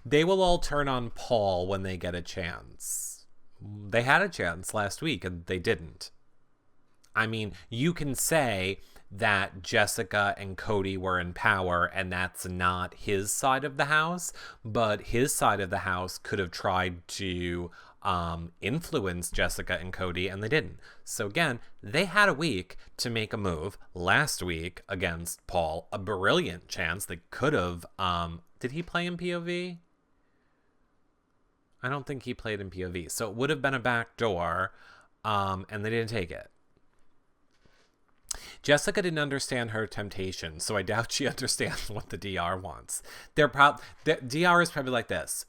They will all turn on Paul when they get a chance. They had a chance last week and they didn't. I mean, you can say that Jessica and Cody were in power and that's not his side of the house, but his side of the house could have tried to influence Jessica and Cody and they didn't. So again, they had a week to make a move last week against Paul, a brilliant chance. They could have, did he play in POV? I don't think he played in POV. So it would have been a backdoor, and they didn't take it. Jessica didn't understand her temptation, so I doubt she understands what the DR wants. The DR is probably like this.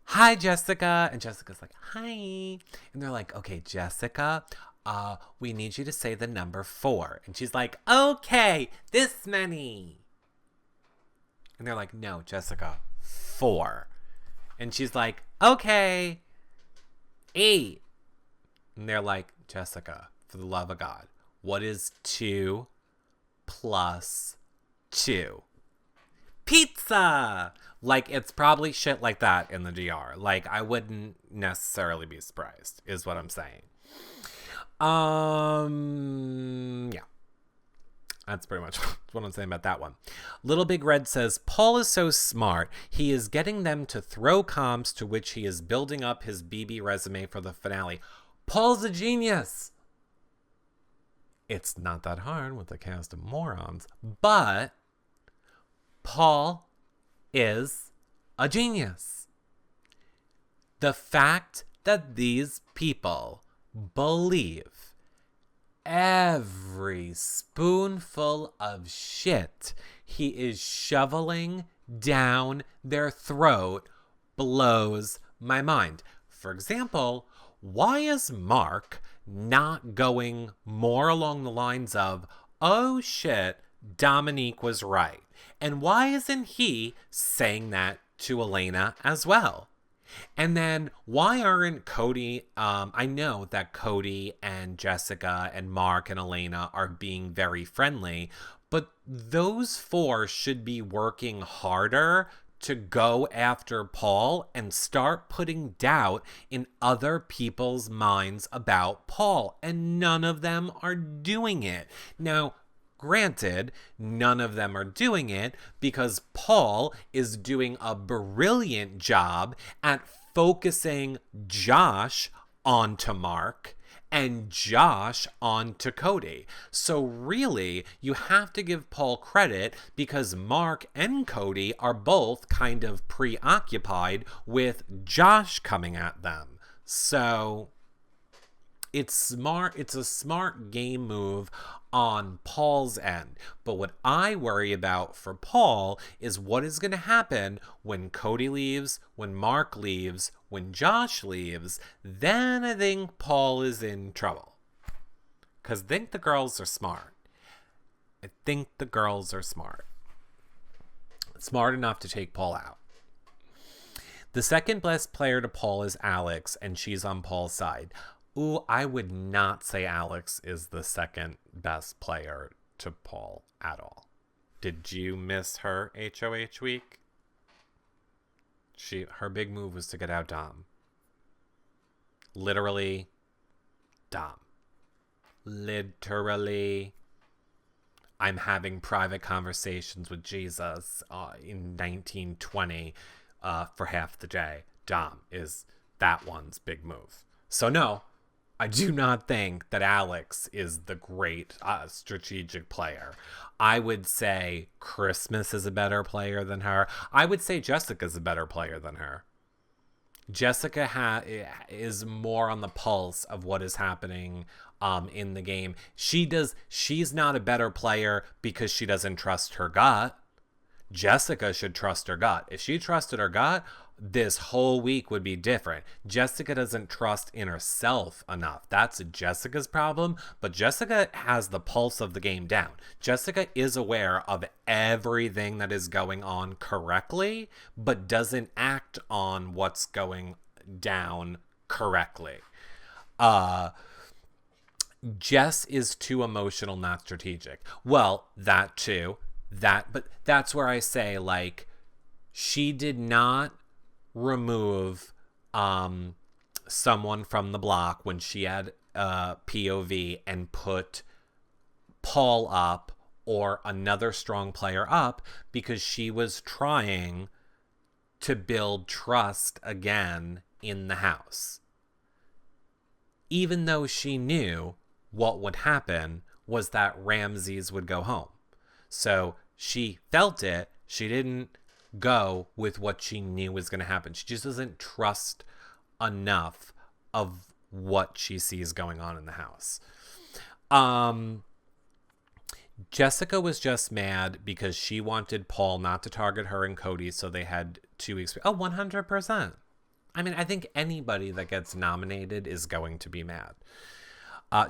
Hi, Jessica. And Jessica's like, hi. And they're like, okay, Jessica, we need you to say the number 4. And she's like, okay, this many. And they're like, no, Jessica, 4. And she's like, okay, 8. And they're like, Jessica, for the love of God, what is 2 plus 2? Pizza! Like, it's probably shit like that in the DR. Like, I wouldn't necessarily be surprised, is what I'm saying. Yeah. That's pretty much what I'm saying about that one. Little Big Red says, Paul is so smart. He is getting them to throw comps to which he is building up his BB resume for the finale. Paul's a genius. It's not that hard with a cast of morons, but Paul is a genius. The fact that these people believe every spoonful of shit he is shoveling down their throat blows my mind. For example, why is Mark not going more along the lines of, oh shit, Dominique was right? And why isn't he saying that to Elena as well? And then why aren't Cody, I know that Cody and Jessica and Mark and Elena are being very friendly, but those four should be working harder to go after Paul and start putting doubt in other people's minds about Paul. And none of them are doing it. Now, granted, none of them are doing it because Paul is doing a brilliant job at focusing Josh onto Mark and Josh onto Cody. So really, you have to give Paul credit because Mark and Cody are both kind of preoccupied with Josh coming at them. So it's smart. It's a smart game move on Paul's end. But what I worry about for Paul is what is going to happen when Cody leaves, when Mark leaves, when Josh leaves. Then I think Paul is in trouble. Because I think the girls are smart. I think the girls are smart. Smart enough to take Paul out. The second best player to Paul is Alex, and she's on Paul's side. Ooh, I would not say Alex is the second best player to Paul at all. Did you miss her HOH week? Her big move was to get out Dom. Literally, Dom. Literally. I'm having private conversations with Jesus in 1920 for half the day. Dom is that one's big move. So no, I do not think that Alex is the great strategic player. I would say Christmas is a better player than her. I would say Jessica's a better player than her. Jessica is more on the pulse of what is happening in the game. She's not a better player because she doesn't trust her gut. Jessica should trust her gut. If she trusted her gut, this whole week would be different. Jessica doesn't trust in herself enough. That's Jessica's problem, but Jessica has the pulse of the game down. Jessica is aware of everything that is going on correctly, but doesn't act on what's going down correctly. Jess is too emotional, not strategic. Well, that too. But that's where I say, like, she did not remove someone from the block when she had POV and put Paul up or another strong player up because she was trying to build trust again in the house. Even though she knew what would happen was that Ramses would go home. So she felt it. She didn't go with what she knew was going to happen. She just doesn't trust enough of what she sees going on in the house. Jessica was just mad because she wanted Paul not to target her and Cody, so they had 2 weeks. Oh, 100%. I mean, I think anybody that gets nominated is going to be mad.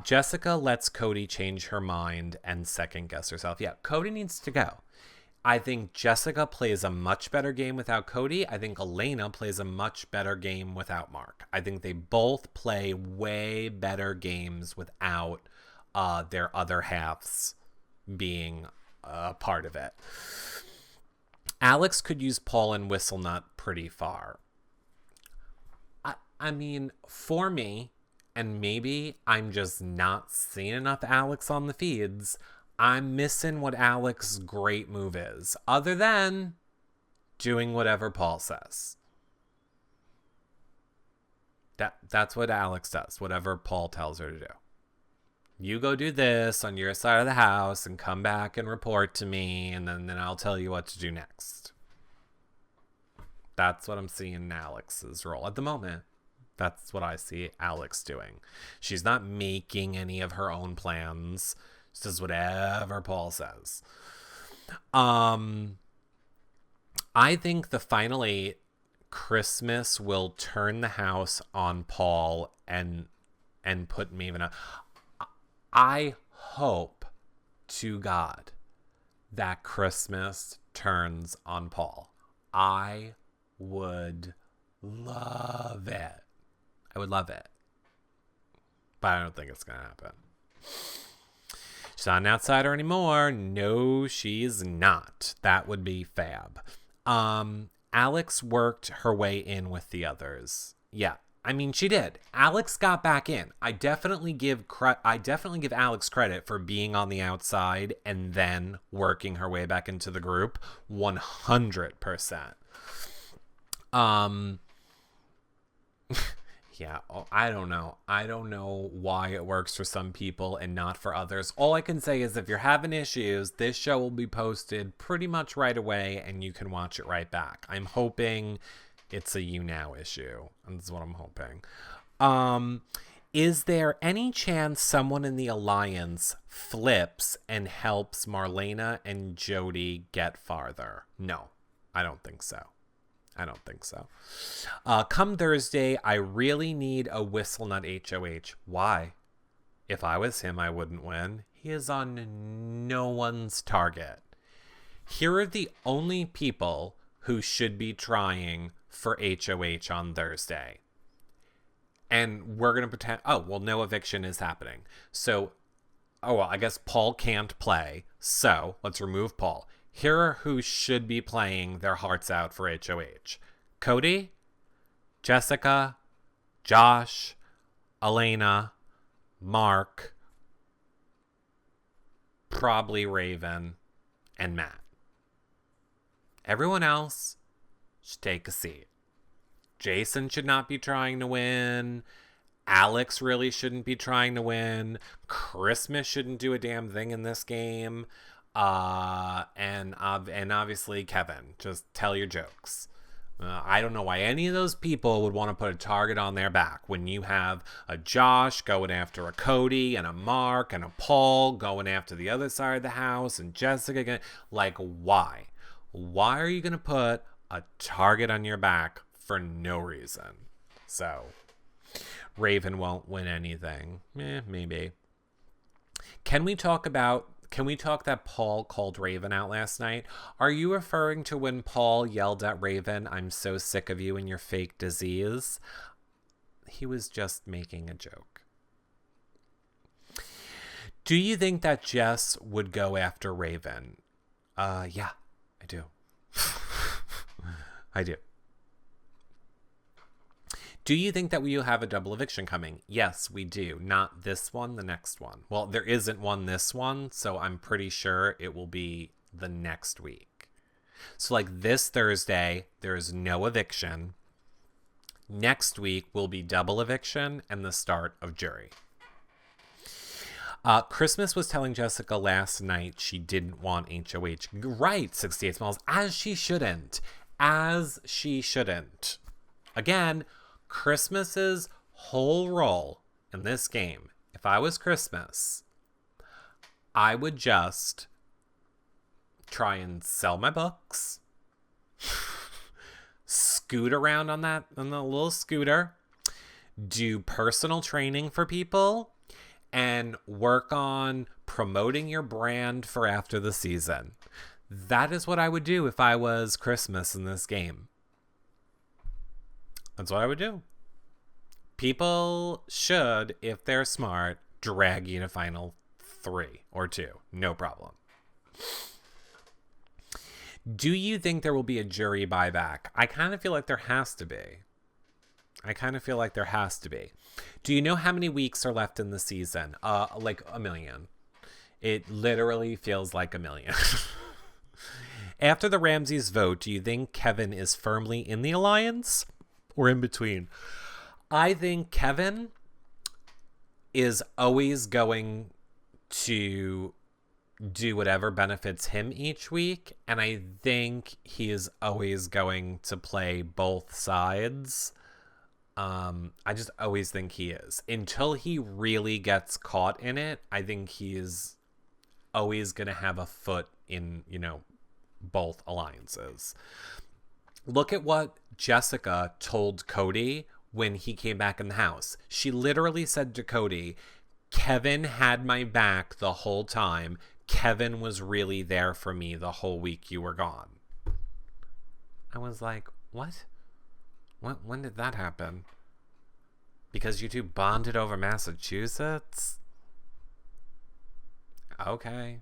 Jessica lets Cody change her mind and second guess herself. Yeah, Cody needs to go. I think Jessica plays a much better game without Cody. I think Elena plays a much better game without Mark. I think they both play way better games without their other halves being a part of it. Alex could use Paul and Whistlenut pretty far. I mean, for me, and maybe I'm just not seeing enough Alex on the feeds, I'm missing what Alex's great move is, other than doing whatever Paul says. That's what Alex does, whatever Paul tells her to do. You go do this on your side of the house and come back and report to me, and then I'll tell you what to do next. That's what I'm seeing in Alex's role at the moment. That's what I see Alex doing. She's not making any of her own plans. She does whatever Paul says. I think the final 8, Christmas will turn the house on Paul and put Maven up. I hope to God that Christmas turns on Paul. I would love it. I would love it. But I don't think it's going to happen. She's not an outsider anymore. No, she's not. That would be fab. Alex worked her way in with the others. Yeah. I mean, she did. Alex got back in. I definitely give Alex credit for being on the outside and then working her way back into the group. 100%. Yeah, I don't know. I don't know why it works for some people and not for others. All I can say is if you're having issues, this show will be posted pretty much right away and you can watch it right back. I'm hoping it's a YouNow issue. That's what I'm hoping. Is there any chance someone in the Alliance flips and helps Marlena and Jody get farther? No, I don't think so. Come Thursday, I really need a Whistlenut HOH. Why? If I was him, I wouldn't win. He is on no one's target. Here are the only people who should be trying for HOH on Thursday. And we're going to pretend, no eviction is happening. So, I guess Paul can't play. So, let's remove Paul. Here are who should be playing their hearts out for HOH. Cody, Jessica, Josh, Elena, Mark, probably Raven, and Matt. Everyone else should take a seat. Jason should not be trying to win. Alex really shouldn't be trying to win. Christmas shouldn't do a damn thing in this game. And obviously Kevin, just tell your jokes. I don't know why any of those people would want to put a target on their back when you have a Josh going after a Cody and a Mark and a Paul going after the other side of the house and Jessica. Like, why? Why are you going to put a target on your back for no reason? So, Raven won't win anything. Maybe. Can we talk that Paul called Raven out last night? Are you referring to when Paul yelled at Raven, "I'm so sick of you and your fake disease"? He was just making a joke. Do you think that Jess would go after Raven? Yeah, I do. I do. Do you think that we will have a double eviction coming? Yes, we do. Not this one, the next one. Well, there isn't one this one, so I'm pretty sure it will be the next week. So like this Thursday, there's no eviction. Next week will be double eviction and the start of jury. Christmas was telling Jessica last night she didn't want HOH. Right, 68 Smalls, as she shouldn't. As she shouldn't. Again, Christmas's whole role in this game, if I was Christmas, I would just try and sell my books, scoot around on the little scooter, do personal training for people, and work on promoting your brand for after the season. That is what I would do if I was Christmas in this game. That's what I would do. People should, if they're smart, drag you to final 3 or 2. No problem. Do you think there will be a jury buyback? I kind of feel like there has to be. Do you know how many weeks are left in the season? Like 1 million. It literally feels like a million. After the Ramses vote, do you think Kevin is firmly in the alliance or in between? I think Kevin is always going to do whatever benefits him each week, and I think he is always going to play both sides. I just always think he is. Until he really gets caught in it, I think he is always going to have a foot in, both alliances. Look at what Jessica told Cody when he came back in the house. She literally said to Cody, Kevin had my back the whole time. Kevin was really there for me the whole week you were gone. I was like, what? When did that happen? Because you two bonded over Massachusetts? Okay.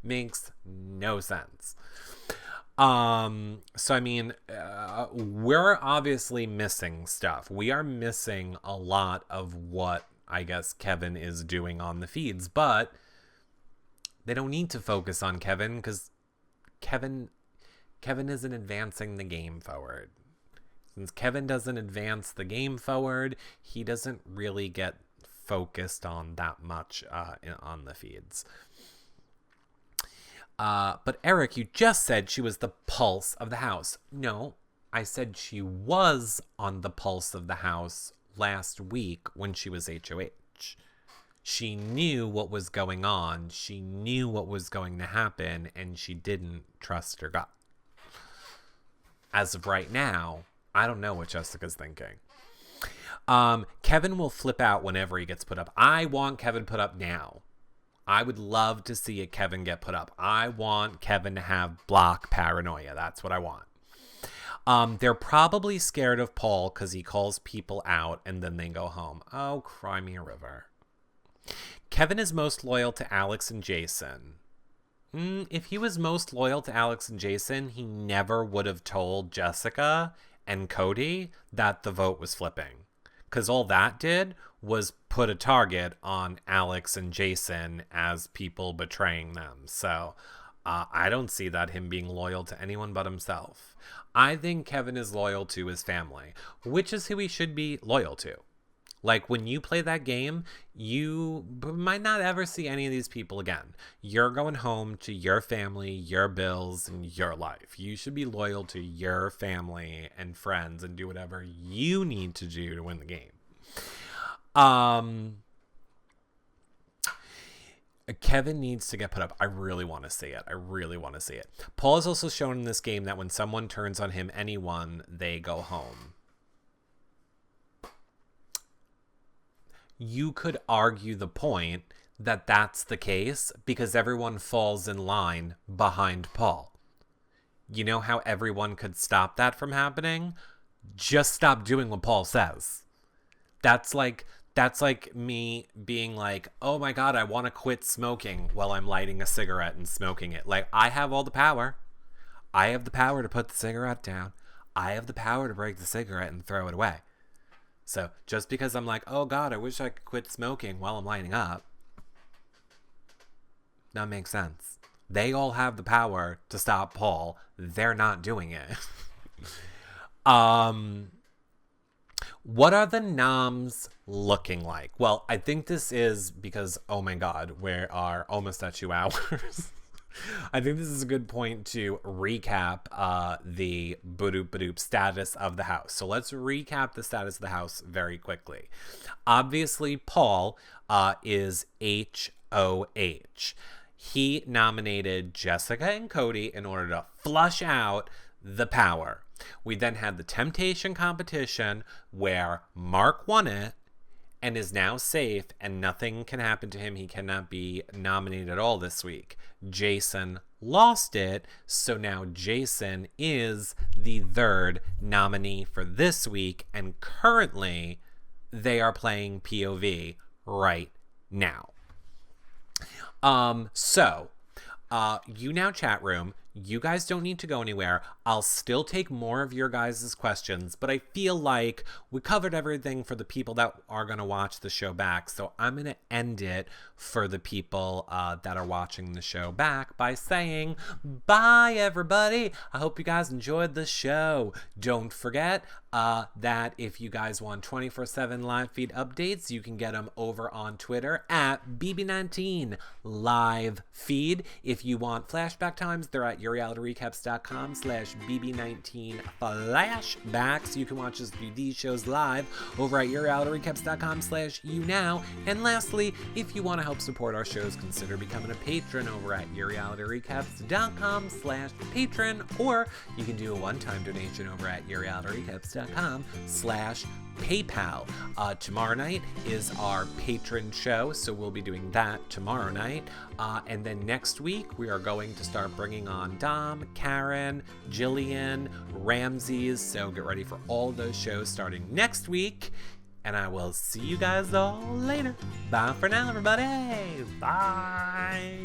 Makes no sense. So I mean, we're obviously missing stuff. We are missing a lot of what I guess Kevin is doing on the feeds, but they don't need to focus on Kevin because Kevin isn't advancing the game forward. Since Kevin doesn't advance the game forward, he doesn't really get focused on that much on the feeds. But Eric, you just said she was the pulse of the house. No, I said she was on the pulse of the house last week when she was HOH. She knew what was going on. She knew what was going to happen, and she didn't trust her gut. As of right now, I don't know what Jessica's thinking. Kevin will flip out whenever he gets put up. I want Kevin put up now. I would love to see a Kevin get put up. I want Kevin to have block paranoia. That's what I want. They're probably scared of Paul because he calls people out and then they go home. Oh, cry me a river. Kevin is most loyal to Alex and Jason. If he was most loyal to Alex and Jason, he never would have told Jessica and Cody that the vote was flipping. Because all that did was put a target on Alex and Jason as people betraying them. So I don't see that him being loyal to anyone but himself. I think Kevin is loyal to his family, which is who he should be loyal to. Like, when you play that game, you might not ever see any of these people again. You're going home to your family, your bills, and your life. You should be loyal to your family and friends and do whatever you need to do to win the game. Kevin needs to get put up. I really want to see it. Paul has also shown in this game that when someone turns on him, anyone, they go home. You could argue the point that that's the case because everyone falls in line behind Paul. You know how everyone could stop that from happening? Just stop doing what Paul says. That's like me being like, oh my God, I want to quit smoking while I'm lighting a cigarette and smoking it. Like, I have all the power. I have the power to put the cigarette down. I have the power to break the cigarette and throw it away. So just because I'm like, oh God, I wish I could quit smoking while I'm lighting up, that makes sense. They all have the power to stop Paul. They're not doing it. What are the noms looking like? Well, I think this is because, oh my God, we are almost at 2 hours. I think this is a good point to recap the Badoop Badoop status of the house. So let's recap the status of the house very quickly. Obviously, Paul is HOH. He nominated Jessica and Cody in order to flush out the power. We then had the temptation competition where Mark won it and is now safe and nothing can happen to him. He cannot be nominated at all this week. Jason lost it, so now Jason is the third nominee for this week, and currently they are playing POV right now. So, you now chat room, You guys don't need to go anywhere. I'll still take more of your guys' questions, but I feel like we covered everything for the people that are going to watch the show back. So I'm going to end it for the people that are watching the show back by saying, bye, everybody. I hope you guys enjoyed the show. Don't forget that if you guys want 24/7 live feed updates, you can get them over on Twitter at BB19 live feed. If you want flashback times, they're at yourrealityrecaps.com/BB19 flashbacks. You can watch us do these shows live over at yourrealityrecaps.com/YouNow. And lastly, if you want to help support our shows, consider becoming a patron over at yourrealityrecaps.com/patron, or you can do a one-time donation over at yourrealityrecaps.com/PayPal. Tomorrow night is our patron show, so we'll be doing that tomorrow night. And then next week, we are going to start bringing on Dom, Karen, Jillian, Ramses. So get ready for all those shows starting next week. And I will see you guys all later. Bye for now, everybody. Bye.